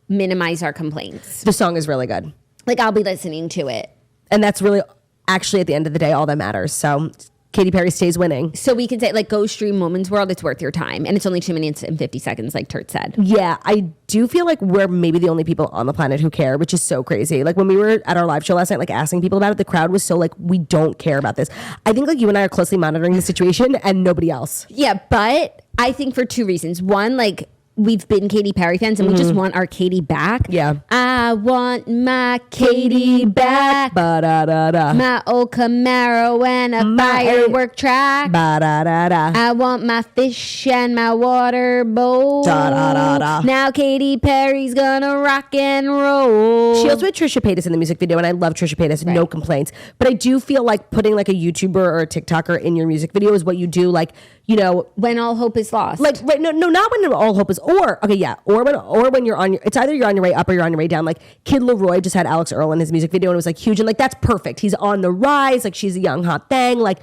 minimize our complaints. The song is really good. Like I'll be listening to it. And that's really, actually at the end of the day, all that matters. So Katy Perry stays winning. So we can say like go stream Woman's World. It's worth your time. And it's only 2 minutes and 50 seconds like Turt said. Yeah, I do feel like we're maybe the only people on the planet who care, which is so crazy. Like when we were at our live show last night, like asking people about it, the crowd was so like, we don't care about this. I think like you and I are closely monitoring the situation and nobody else. Yeah, but I think for 2 reasons. One, like we've been Katy Perry fans and we just want our Katy back. Yeah. I want my Katy back. Ba-da-da-da. My old Camaro and a firework track. Ba-da-da-da. I want my fish and my water bowl. Da-da-da-da. Now Katy Perry's gonna rock and roll. She also had Trisha Paytas in the music video, and I love Trisha Paytas, no complaints. But I do feel like putting like a YouTuber or a TikToker in your music video is what you do, like, you know, when all hope is lost. Like, right, no, not when all hope is, or when you're on your, it's either you're on your way up or you're on your way down. Like Kid Leroy just had Alex Earl in his music video and it was like huge, and like that's perfect. He's on the rise, like she's a young hot thing. Like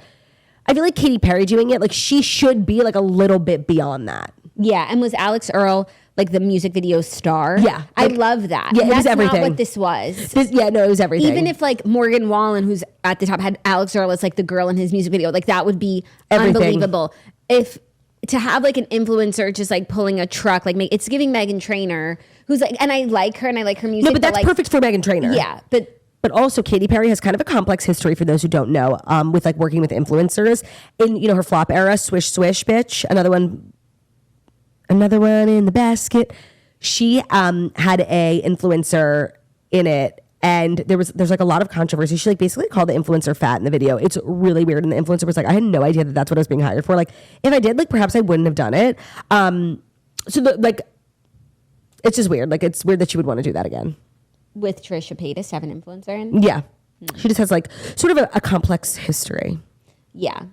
I feel like Katy Perry doing it, like she should be like a little bit beyond that. Yeah, and was Alex Earl like the music video star? Yeah, I love that. Yeah, it was everything. Not what this was. It was everything. Even if like Morgan Wallen, who's at the top, had Alex Earl as like the girl in his music video, like that would be everything. Unbelievable. If to have like an influencer just like pulling a truck, like it's giving Meghan Trainor, who's like, and I like her and I like her music. No, but that's like, perfect for Meghan Trainor. Yeah, but also Katy Perry has kind of a complex history for those who don't know, with like working with influencers in, you know, her flop era. Swish Swish Bitch, another one in the basket. She had a influencer in it, and there's like a lot of controversy. She like basically called the influencer fat in the video. It's really weird, and the influencer was like, I had no idea that that's what I was being hired for. Like if I did, like perhaps I wouldn't have done it. Like it's just weird. Like it's weird that she would want to do that again. With Trisha Paytas to have an influencer in? Yeah. She just has like sort of a complex history. Yeah.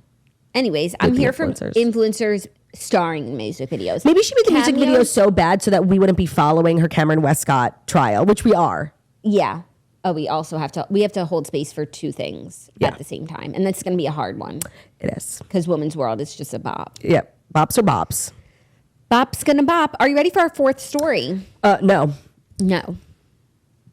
Anyways, I'm here for influencers starring in music videos. Maybe she made the music videos so bad so that we wouldn't be following her Cameron Westcott trial, which we are. Yeah. Oh, we have to hold space for 2 things at the same time. And that's going to be a hard one. It is. Because Woman's World is just a bop. Yep. Bops are bops. Bop's going to bop. Are you ready for our 4th story? No. No.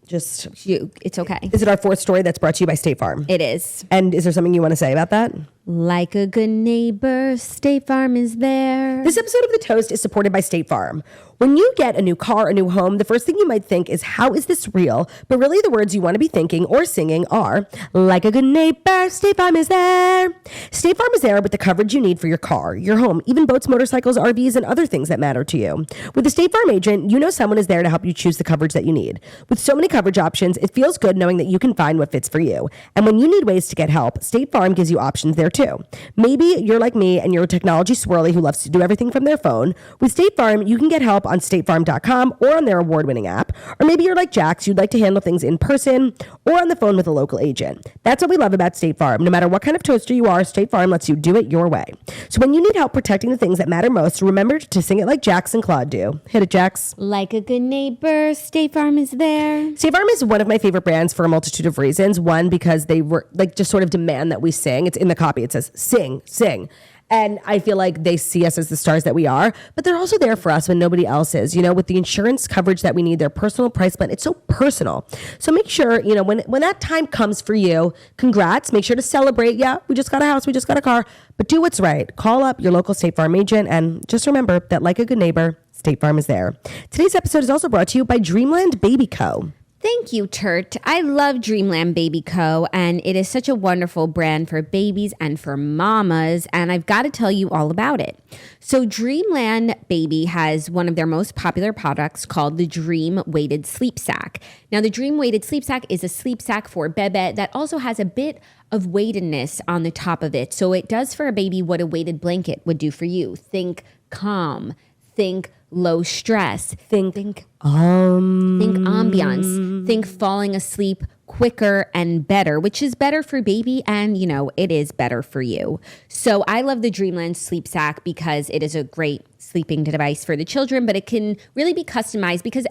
Just it's okay. Is it our 4th story that's brought to you by State Farm? It is. And is there something you want to say about that? Like a good neighbor, State Farm is there. This episode of The Toast is supported by State Farm. When you get a new car, a new home, the first thing you might think is, how is this real? But really the words you want to be thinking or singing are, like a good neighbor, State Farm is there. State Farm is there with the coverage you need for your car, your home, even boats, motorcycles, RVs, and other things that matter to you. With a State Farm agent, you know someone is there to help you choose the coverage that you need. With so many coverage options, it feels good knowing that you can find what fits for you. And when you need ways to get help, State Farm gives you options there too. Maybe you're like me and you're a technology swirly who loves to do everything from their phone. With State Farm, you can get help on statefarm.com or on their award-winning app. Or maybe you're like Jax, you'd like to handle things in person or on the phone with a local agent. That's what we love about State Farm. No matter what kind of toaster you are, State Farm lets you do it your way. So when you need help protecting the things that matter most, remember to sing it like Jax and Claude do. Hit it, Jax. Like a good neighbor, State Farm is there. State Farm is one of my favorite brands for a multitude of reasons. One, because they were like just sort of demand that we sing. It's in the copy. It says sing, sing. And I feel like they see us as the stars that we are, but they're also there for us when nobody else is. You know, with the insurance coverage that we need, their personal price plan, it's so personal. So make sure, you know, when that time comes for you, congrats, make sure to celebrate. Yeah, we just got a house, we just got a car, but do what's right. Call up your local State Farm agent and just remember that like a good neighbor, State Farm is there. Today's episode is also brought to you by Dreamland Baby Co. Thank you, Turt. I love Dreamland Baby Co., and it is such a wonderful brand for babies and for mamas, and I've got to tell you all about it. So Dreamland Baby has one of their most popular products called the Dream Weighted Sleep Sack. Now, the Dream Weighted Sleep Sack is a sleep sack for bebe that also has a bit of weightedness on the top of it. So it does for a baby what a weighted blanket would do for you. Think calm, think low stress, think ambiance, think falling asleep quicker and better, which is better for baby and, it is better for you. So I love the Dreamland Sleep Sack because it is a great sleeping device for the children, but it can really be customized because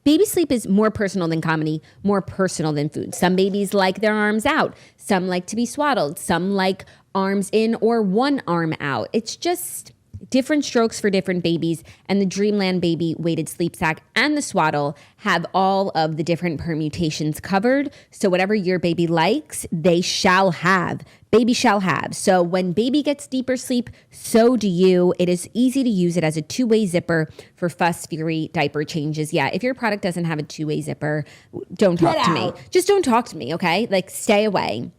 baby sleep is more personal than comedy, more personal than food. Some babies like their arms out. Some like to be swaddled. Some like arms in or one arm out. It's just different strokes for different babies, and the Dreamland Baby Weighted Sleep Sack and the swaddle have all of the different permutations covered. So whatever your baby likes, they shall have. Baby shall have. So when baby gets deeper sleep, so do you. It is easy to use it as a two-way zipper for fuss-free diaper changes. Yeah, if your product doesn't have a two-way zipper, don't talk to me. Just don't talk to me, okay? Stay away.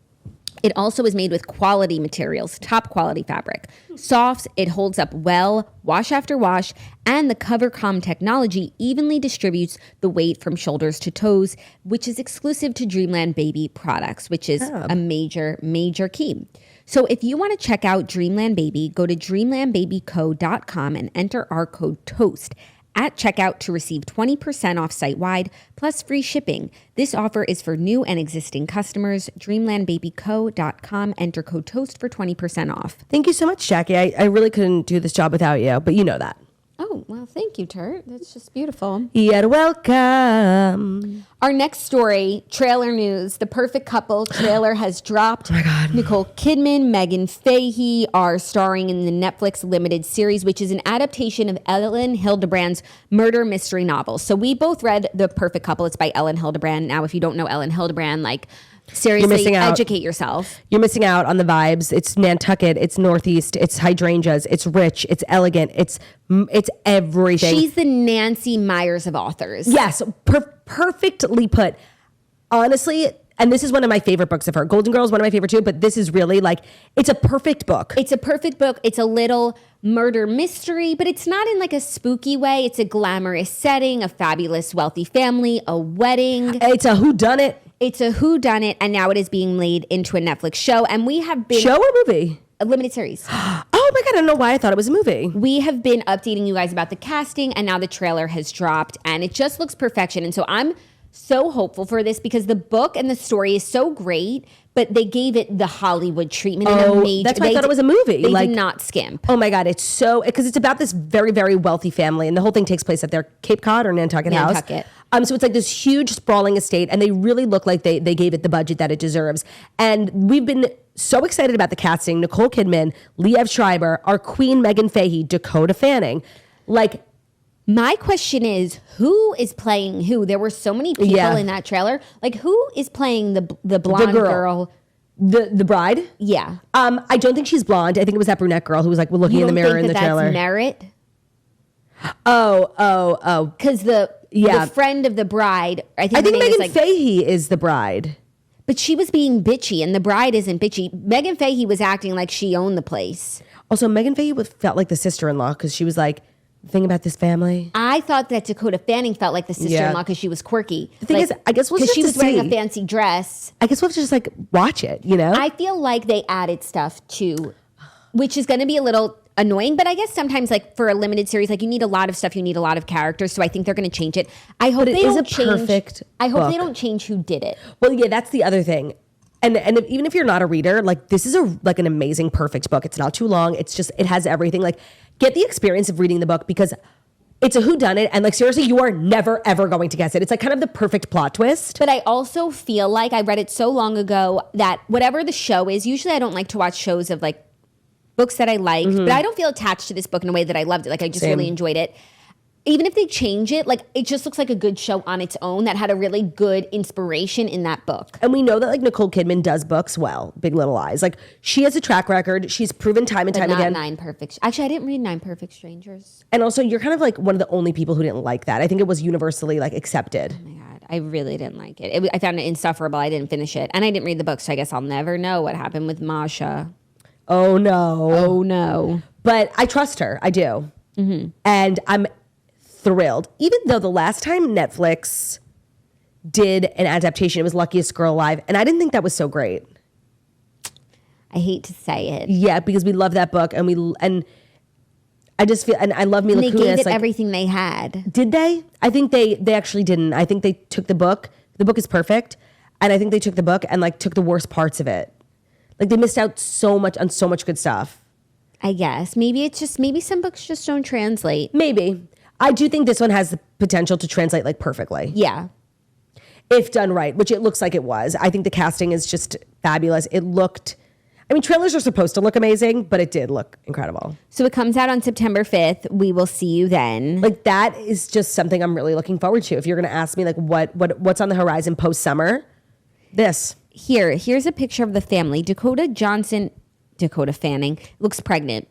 It also is made with quality materials, top quality fabric. Soft, it holds up well, wash after wash, and the CoverCalm technology evenly distributes the weight from shoulders to toes, which is exclusive to Dreamland Baby products, which is a major, major key. So if you want to check out Dreamland Baby, go to dreamlandbabyco.com and enter our code TOAST at checkout to receive 20% off site-wide plus free shipping. This offer is for new and existing customers. dreamlandbabyco.com. Enter code TOAST for 20% off. Thank you so much, Jackie. I really couldn't do this job without you, but you know that. Oh, well, thank you, Turt. That's just beautiful. You're welcome. Our next story, trailer news. The Perfect Couple trailer has dropped. Oh my God. Nicole Kidman, Megan Fahey are starring in the Netflix limited series, which is an adaptation of Ellen Hildebrand's murder mystery novel. So we both read The Perfect Couple. It's by Ellen Hildebrand. Now, if you don't know Ellen Hildebrand, seriously, educate yourself. You're missing out on the vibes. It's Nantucket. It's Northeast. It's hydrangeas. It's rich. It's elegant. It's everything. She's the Nancy Myers of authors. Yes, perfectly put. Honestly, and this is one of my favorite books of her. Golden Girl is one of my favorite too, but this is really it's a perfect book. It's a perfect book. It's a little murder mystery, but it's not in a spooky way. It's a glamorous setting, a fabulous wealthy family, a wedding. It's a whodunit. It's a whodunit, and now it is being made into a Netflix show. And we have been... Show or movie? A limited series. Oh my God, I don't know why I thought it was a movie. We have been updating you guys about the casting, and now the trailer has dropped, and it just looks perfection. And so I'm so hopeful for this because the book and the story is so great, but they gave it the Hollywood treatment. That's why I thought it was a movie. They did not skimp. Oh my God, it's so... Because it's about this very, very wealthy family, and the whole thing takes place at their Cape Cod or Nantucket house. So it's this huge sprawling estate, and they really look like they gave it the budget that it deserves. And we've been so excited about the casting. Nicole Kidman, Liev Schreiber, our queen Megan Fahey, Dakota Fanning. My question is, who is playing who? There were so many people in that trailer. Who is playing the blonde girl? The bride? Yeah. I don't think she's blonde. I think it was that brunette girl who was looking in the mirror in the trailer. That's Merritt? Oh. Because the friend of the bride, I think Megan Fahey is the bride. But she was being bitchy, and the bride isn't bitchy. Megan Fahey was acting like she owned the place. Also, Megan Fahey felt like the sister-in-law because she was thing about this family. I thought that Dakota Fanning felt like the sister-in-law because she was quirky. The thing is, I guess because she was wearing a fancy dress. I guess we'll have to just watch it, I feel like they added stuff too, which is going to be a little annoying, but I guess sometimes for a limited series, you need a lot of stuff, you need a lot of characters, so I think they're going to change it. I hope they don't change. I hope they don't change who did it. Well, yeah, that's the other thing. And even if you're not a reader, this is an amazing, perfect book. It's not too long. It's just, it has everything. Get the experience of reading the book because it's a whodunit, and seriously, you are never ever going to guess it. It's kind of the perfect plot twist. But I also feel like I read it so long ago that whatever the show is, usually I don't like to watch shows of books that I liked, but I don't feel attached to this book in a way that I loved it. I just really enjoyed it. Even if they change it, it just looks like a good show on its own that had a really good inspiration in that book. And we know that Nicole Kidman does books well, Big Little Lies. She has a track record. She's proven time and time again. Actually, I didn't read 9 Perfect Strangers. And also, you're kind of one of the only people who didn't like that. I think it was universally accepted. Oh my God. I really didn't like it. I found it insufferable. I didn't finish it. And I didn't read the book, so I guess I'll never know what happened with Masha. Oh, no. Oh, no. But I trust her. I do. Mm-hmm. And I'm thrilled. Even though the last time Netflix did an adaptation, it was Luckiest Girl Alive. And I didn't think that was so great. I hate to say it. Yeah, because we love that book. And I just feel, and I love Mila Kunis. They gave it everything they had. Did they? I think they actually didn't. I think they took the book. The book is perfect. And I think they took the book and like took the worst parts of it. Like they missed out so much on so much good stuff. I guess. Maybe some books just don't translate. Maybe. I do think this one has the potential to translate like perfectly. Yeah. If done right, which it looks like it was. I think the casting is just fabulous. It looked, I mean, trailers are supposed to look amazing, but it did look incredible. So it comes out on September 5th. We will see you then. Like that is just something I'm really looking forward to. If you're going to ask me like what's on the horizon post summer, this. Here's a picture of the family. Dakota Fanning looks pregnant.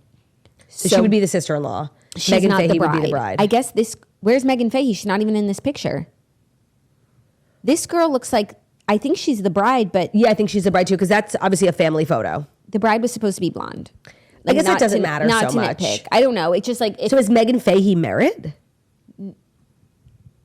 So she would be the sister-in-law. Megan Fahey would be the bride. I guess where's Megan Fahey? She's not even in this picture. This girl looks like, I think she's the bride, but. Yeah, I think she's the bride too, because that's obviously a family photo. The bride was supposed to be blonde. Like, I guess that doesn't matter so much. Nitpick. I don't know. It's just like. So is Megan Fahey married?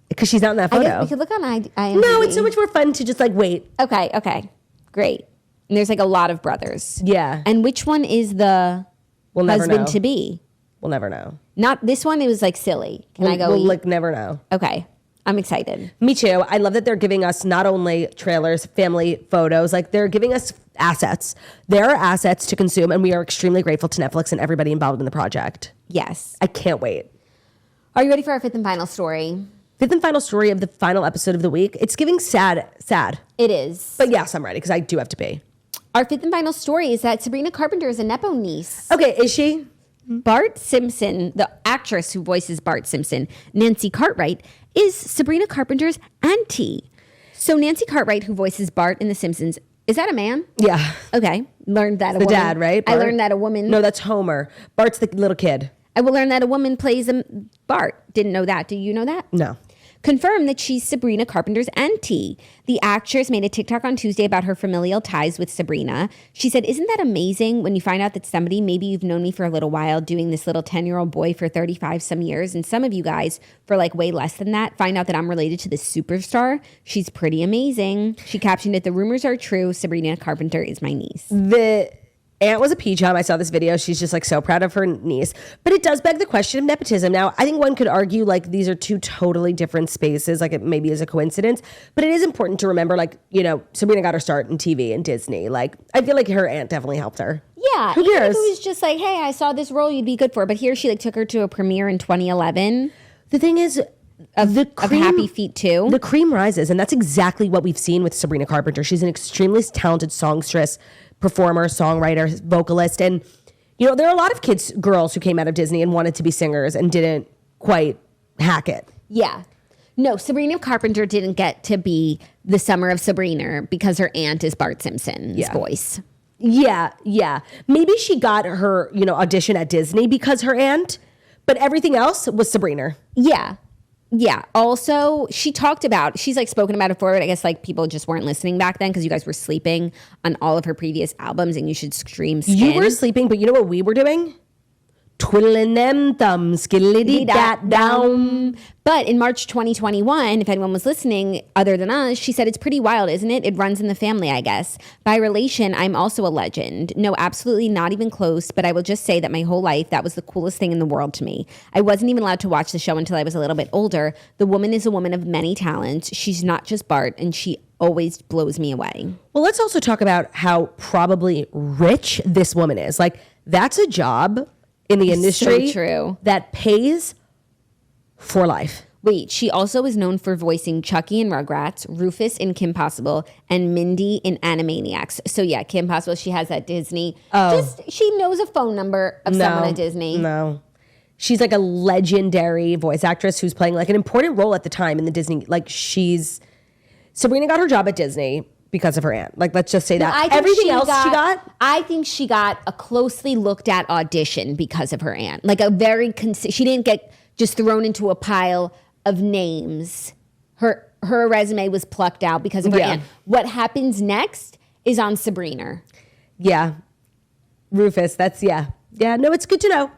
Because she's not in that photo. I guess we could look on IMDb. No, it's so much more fun to just like wait. Okay. Great. And there's like a lot of brothers. Yeah. And which one is the husband to be? We'll never know. Not this one. It was like silly. We'll like never know. Okay. I'm excited. Me too. I love that they're giving us not only trailers, family photos, like they're giving us assets. There are assets to consume, and we are extremely grateful to Netflix and everybody involved in the project. Yes. I can't wait. Are you ready for our fifth and final story? Fifth and final story of the final episode of the week. It's giving sad. It is. But yes, I'm ready because I do have to pee. Our fifth and final story is that Sabrina Carpenter is a Nepo niece. Okay, is she? Bart Simpson, the actress who voices Bart Simpson, Nancy Cartwright, is Sabrina Carpenter's auntie. So Nancy Cartwright, who voices Bart in The Simpsons, is that a man? Yeah. Okay. Learned that a woman. The dad, right? Bart? I learned that a woman. No, that's Homer. Bart's the little kid. I will learn that a woman plays Bart. Didn't know that. Do you know that? No. Confirmed that she's Sabrina Carpenter's auntie. The actress made a TikTok on Tuesday about her familial ties with Sabrina. She said, "Isn't that amazing when you find out that somebody, maybe you've known me for a little while, doing this little 10-year-old boy for 35 some years, and some of you guys for like way less than that, find out that I'm related to this superstar. She's pretty amazing." She captioned it, "The rumors are true. Sabrina Carpenter is my niece." The aunt was a peach-hum. I saw this video. She's just like so proud of her niece. But it does beg the question of nepotism. Now, I think one could argue like these are two totally different spaces. Like it maybe is a coincidence. But it is important to remember like, you know, Sabrina got her start in TV and Disney. Like I feel like her aunt definully helped her. Yeah. Who cares? Even if it was just like, hey, I saw this role you'd be good for. But here she like took her to a premiere in 2011. The thing is, of Happy Feet 2. The cream rises. And that's exactly what we've seen with Sabrina Carpenter. She's an extremely talented songstress, performer, songwriter, vocalist. And, you know, there are a lot of girls who came out of Disney and wanted to be singers and didn't quite hack it. Yeah. No, Sabrina Carpenter didn't get to be the Summer of Sabrina because her aunt is Bart Simpson's voice. Yeah. Maybe she got her, you know, audition at Disney because her aunt, but everything else was Sabrina. Yeah. Also, she's like spoken about it forward. I guess like people just weren't listening back then because you guys were sleeping on all of her previous albums and you should stream Skin. You were sleeping, but you know what we were doing? Twiddling them thumbs, skiddly-dat down. But in March 2021, if anyone was listening other than us, she said, "It's pretty wild, isn't it? It runs in the family, I guess. By relation, I'm also a legend. No, absolutely not even close, but I will just say that my whole life, that was the coolest thing in the world to me. I wasn't even allowed to watch the show until I was a little bit older. The woman is a woman of many talents. She's not just Bart, and she always blows me away." Well, let's also talk about how probably rich this woman is. Like, that's a job in the industry so true. That pays for life. Wait, she also is known for voicing Chucky in Rugrats, Rufus in Kim Possible, and Mindy in Animaniacs. So yeah, Kim Possible, she has that Disney. She knows a phone number of someone at Disney. No. She's like a legendary voice actress who's playing like an important role at the time in the Disney. Like Sabrina got her job at Disney because of her aunt. Like, let's just say that. Everything else she got? I think she got a closely looked at audition because of her aunt. Like a very, she didn't get just thrown into a pile of names. Her her resume was plucked out because of her Yeah. aunt. What happens next is on Sabrina. Yeah. Rufus, that's, yeah. Yeah, no, it's good to know.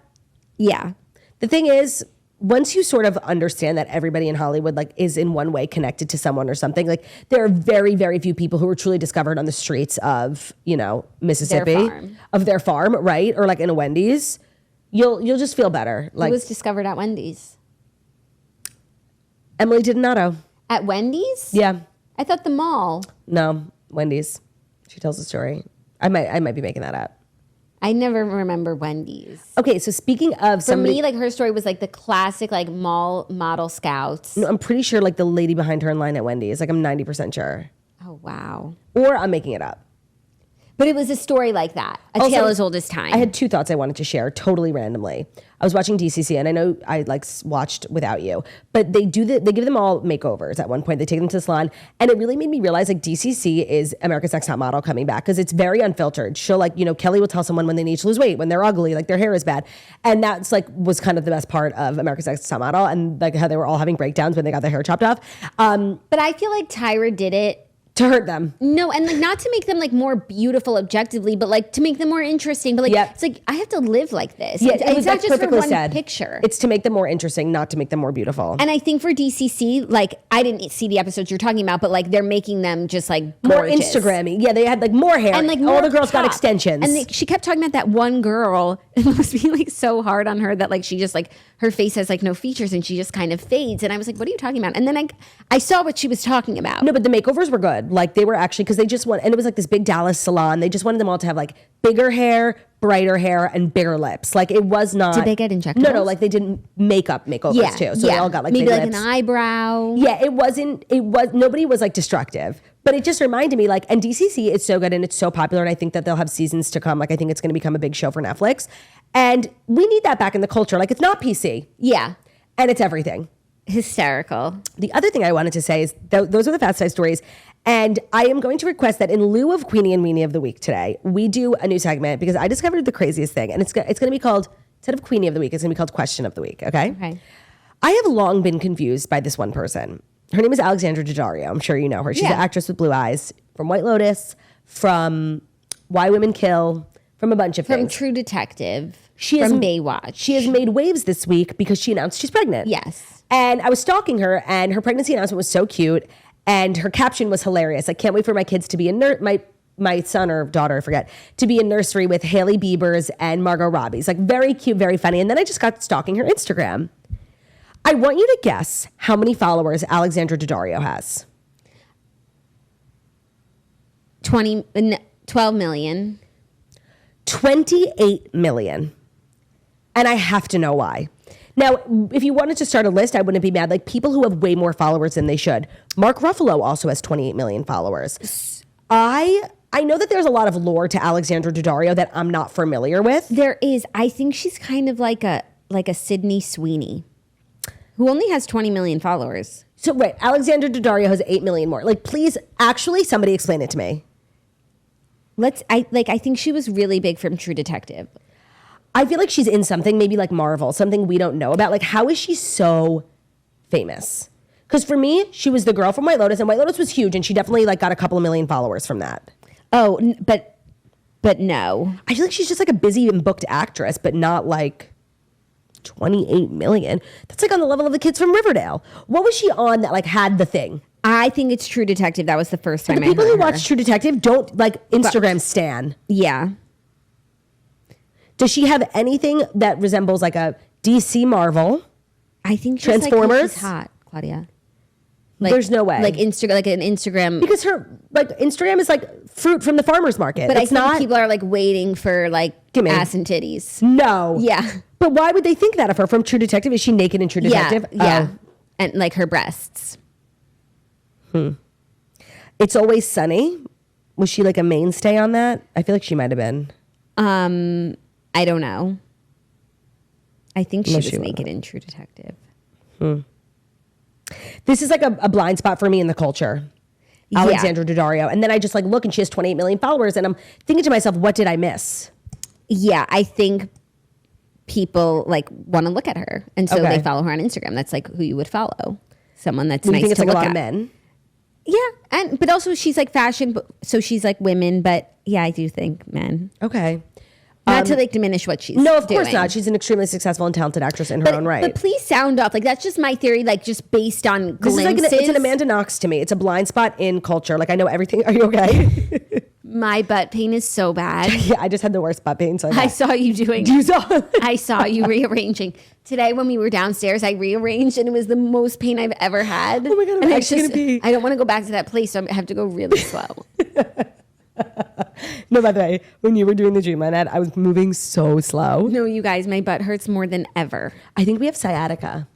Yeah. The thing is, once you sort of understand that everybody in Hollywood like is in one way connected to someone or something, like there are very, very few people who are truly discovered on the streets of, you know, Mississippi, of their farm, right? Or like in a Wendy's. You'll just feel better. Like Who was discovered at Wendy's? Emily Donato. At Wendy's? Yeah. I thought the mall. No, Wendy's. She tells the story. I might be making that up. I never remember Wendy's. Okay, so speaking of For me, like her story was like the classic like mall model scouts. No, I'm pretty sure like the lady behind her in line at Wendy's. Like I'm 90% sure. Oh, wow. Or I'm making it up. But it was a story like that. A tale as old as time. I had two thoughts I wanted to share totally randomly. I was watching DCC and I know I like watched without you, but they give them all makeovers at one point. They take them to the salon and it really made me realize like DCC is America's Next Top Model coming back because it's very unfiltered. She'll like, you know, Kelly will tell someone when they need to lose weight, when they're ugly, like their hair is bad. And that's like was kind of the best part of America's Next Top Model and like how they were all having breakdowns when they got their hair chopped off. But I feel like Tyra did it to hurt them. No, and like not to make them like more beautiful objectively, but like to make them more interesting. But like it's like I have to live like this. Yeah, it's not just for one said. picture. It's to make them more interesting, not to make them more beautiful. And I think for DCC, like I didn't see the episodes you're talking about, but like they're making them just like more gorgeous. Instagrammy. Yeah, they had like more hair and like all the girls got pop. extensions. And she kept talking about that one girl and it was being like so hard on her that like she just like her face has like no features and she just kind of fades. And I was like, what are you talking about? And then I saw what she was talking about. No, but the makeovers were good. Like they were actually, because they just want, and it was like this big Dallas salon. They just wanted them all to have like bigger hair, brighter hair, and bigger lips. Like it was not. Did they get injectables? No, like they did makeup makeovers too. So they all got like maybe big like lips. an eyebrow. Yeah, nobody was like destructive. But it just reminded me like, and DCC is so good and it's so popular. And I think that they'll have seasons to come. Like I think it's going to become a big show for Netflix. And we need that back in the culture. Like it's not PC. Yeah. And it's everything. Hysterical. The other thing I wanted to say is those are the Fast Five stories. And I am going to request that in lieu of Queenie and Weenie of the Week today, we do a new segment because I discovered the craziest thing. And it's going to be called, instead of Queenie of the Week, it's going to be called Question of the Week. Okay? Okay. I have long been confused by this one person. Her name is Alexandra Daddario. I'm sure you know her. She's an actress with blue eyes from White Lotus, from Why Women Kill, from a bunch of things. From True Detective. From Baywatch. She has made waves this week because she announced she's pregnant. Yes. And I was stalking her, and her pregnancy announcement was so cute, and her caption was hilarious. I can't wait for my kids to be in my son or daughter, I forget, to be in nursery with Hailey Bieber's and Margot Robbie's. Like very cute, very funny. And then I just got stalking her Instagram. I want you to guess how many followers Alexandra Daddario has. 12 million. 28 million. And I have to know why. Now, if you wanted to start a list, I wouldn't be mad. Like people who have way more followers than they should. Mark Ruffalo also has 28 million followers. I know that there's a lot of lore to Alexandra Daddario that I'm not familiar with. There is. I think she's kind of like a Sydney Sweeney, who only has 20 million followers. So, right, Alexandra Daddario has 8 million more. Like, please, actually, somebody explain it to me. I think she was really big from True Detective. I feel like she's in something, maybe like Marvel, something we don't know about. Like, how is she so famous? Because for me, she was the girl from White Lotus, and White Lotus was huge, and she definitely like got a couple of million followers from that. Oh, but no. I feel like she's just like a busy and booked actress, but not like 28 million. That's like on the level of the kids from Riverdale. What was she on that like had the thing? I think it's True Detective. That was the first time I heard people who her. watch True Detective don't like Instagram stan. Yeah. Does she have anything that resembles like a DC Marvel? I think she's Transformers? like, she's hot, Claudia. Like, There's no way. Like an Instagram. Because her like Instagram is like fruit from the farmer's market. But it's I think not people are like waiting for like ass and titties. No. Yeah. But why would they think that of her from True Detective? Is she naked in True Detective? Yeah. And like her breasts. It's Always Sunny. Was she like a mainstay on that? I feel like she might have been. I don't know. I think she No, was she naked in True Detective. This is like a blind spot for me in the culture. Alexandra Daddario. And then I just like look and she has 28 million followers and I'm thinking to myself, what did I miss? Yeah, I think people like want to look at her. And so they follow her on Instagram. That's like who you would follow. someone that's You nice think it's to like a look lot at. of men? Yeah, but also she's like fashion, so she's like women. But yeah, I do think men. Okay. Not to like diminish what she's No, of course doing. not. She's an extremely successful and talented actress in her own right. But please sound off. Like that's just my theory. Like just based on This glimpses. is like it's an Amanda Knox to me. It's a blind spot in culture. Like I know everything. Are you okay? My butt pain is so bad. Yeah, I just had the worst butt pain. So I saw you doing. You saw? I saw you rearranging today when we were downstairs. I rearranged and it was the most pain I've ever had. Oh my God, I'm and actually gonna be. I don't want to go back to that place, so I have to go really slow. No, by the way, when you were doing the dream line, I was moving so slow. No, you guys, my butt hurts more than ever. I think we have sciatica.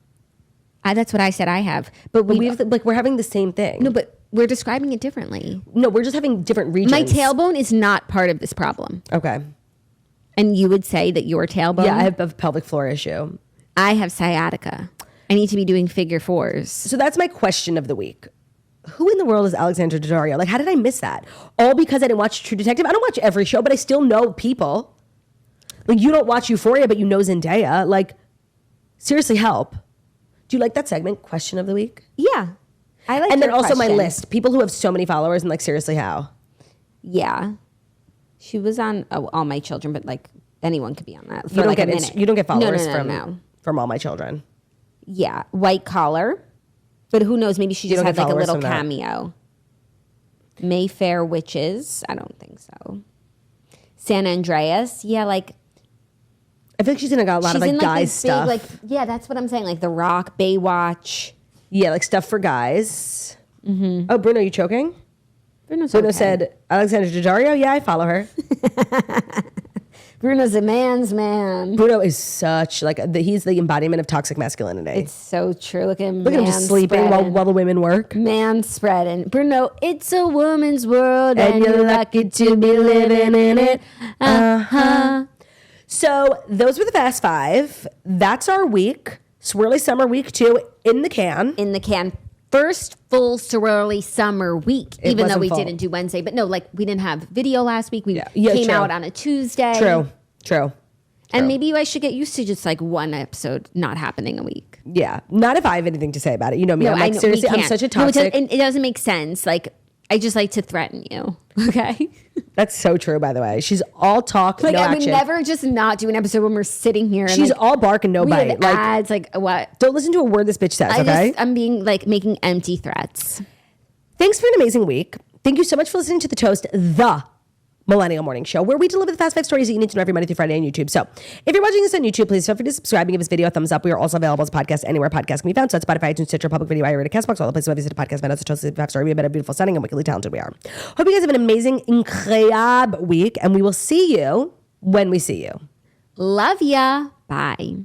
That's what I said I have, but We have like we're having the same thing. no, but we're describing it differently. No, we're just having different regions. My tailbone is not part of this problem, Okay. and you would say that your tailbone. Yeah, I have a pelvic floor issue. I have sciatica. I need to be doing figure fours. So that's my question of the week. Who in the world is Alexandra Daddario? Like, how did I miss that? All because I didn't watch True Detective? I don't watch every show, but I still know people. Like, you don't watch Euphoria, but you know Zendaya. Like, seriously, help. Do you like that segment, Question of the Week? Yeah, I like. And then your also my question. list. People who have so many followers and like, seriously, how? Yeah, she was on All My Children, but like anyone could be on that for You don't like get a minute. you don't get followers No. from All My Children. Yeah, White Collar, but who knows? Maybe she You just don't had get like a followers little from that. cameo. Mayfair Witches, I don't think so. San Andreas, yeah, like I feel like she's in a lot she's of like in guys this big, stuff. like yeah, that's what I'm saying. Like The Rock, Baywatch. Yeah, like stuff for guys. Mm-hmm. Oh, Bruno, you choking? Bruno's Bruno okay. said, Alexandra Daddario? Yeah, I follow her. Bruno's a man's man. Bruno is such, like, he's the embodiment of toxic masculinity. It's so true. Look at him. Look at him just sleeping while the women work. Man spreading. Bruno, it's a woman's world And you're lucky to be living in it. Uh-huh. So those were the Fast Five. That's our week. Swirly Summer Week 2 in the can. In the can. First full swirly summer week, even though wasn't we full. didn't do Wednesday. But no, like we didn't have video last week. We Yeah, came true. out on a Tuesday. True. And maybe I should get used to just like one episode not happening a week. Yeah. Not if I have anything to say about it. You know me. I'm I like, know, seriously, we I'm can't. such a No, toxic. it doesn't make sense. Like, I just like to threaten you. Okay? That's so true, by the way. She's all talk, Like, no I would action. never just not do an episode when we're sitting here. And She's like, all bark and no we bite. have Like, ads, like what? don't listen to a word this bitch says, okay? I'm being like making empty threats. Thanks for an amazing week. Thank you so much for listening to The Toast, the Millennial Morning Show, where we deliver the fast five stories that you need to know every Monday through Friday on YouTube. So if you're watching this on YouTube, please feel free to subscribe and give this video a thumbs up. We are also available as a podcast anywhere podcasts can be found. So it's Spotify, iTunes, Stitcher, Public Video, iRadio, CastBox, all the places where visit a podcast about us. The Toast is the five story. We have been a beautiful setting and wickedly talented we are. Hope you guys have an amazing, incroyable week, and we will see you when we see you. Love ya. Bye.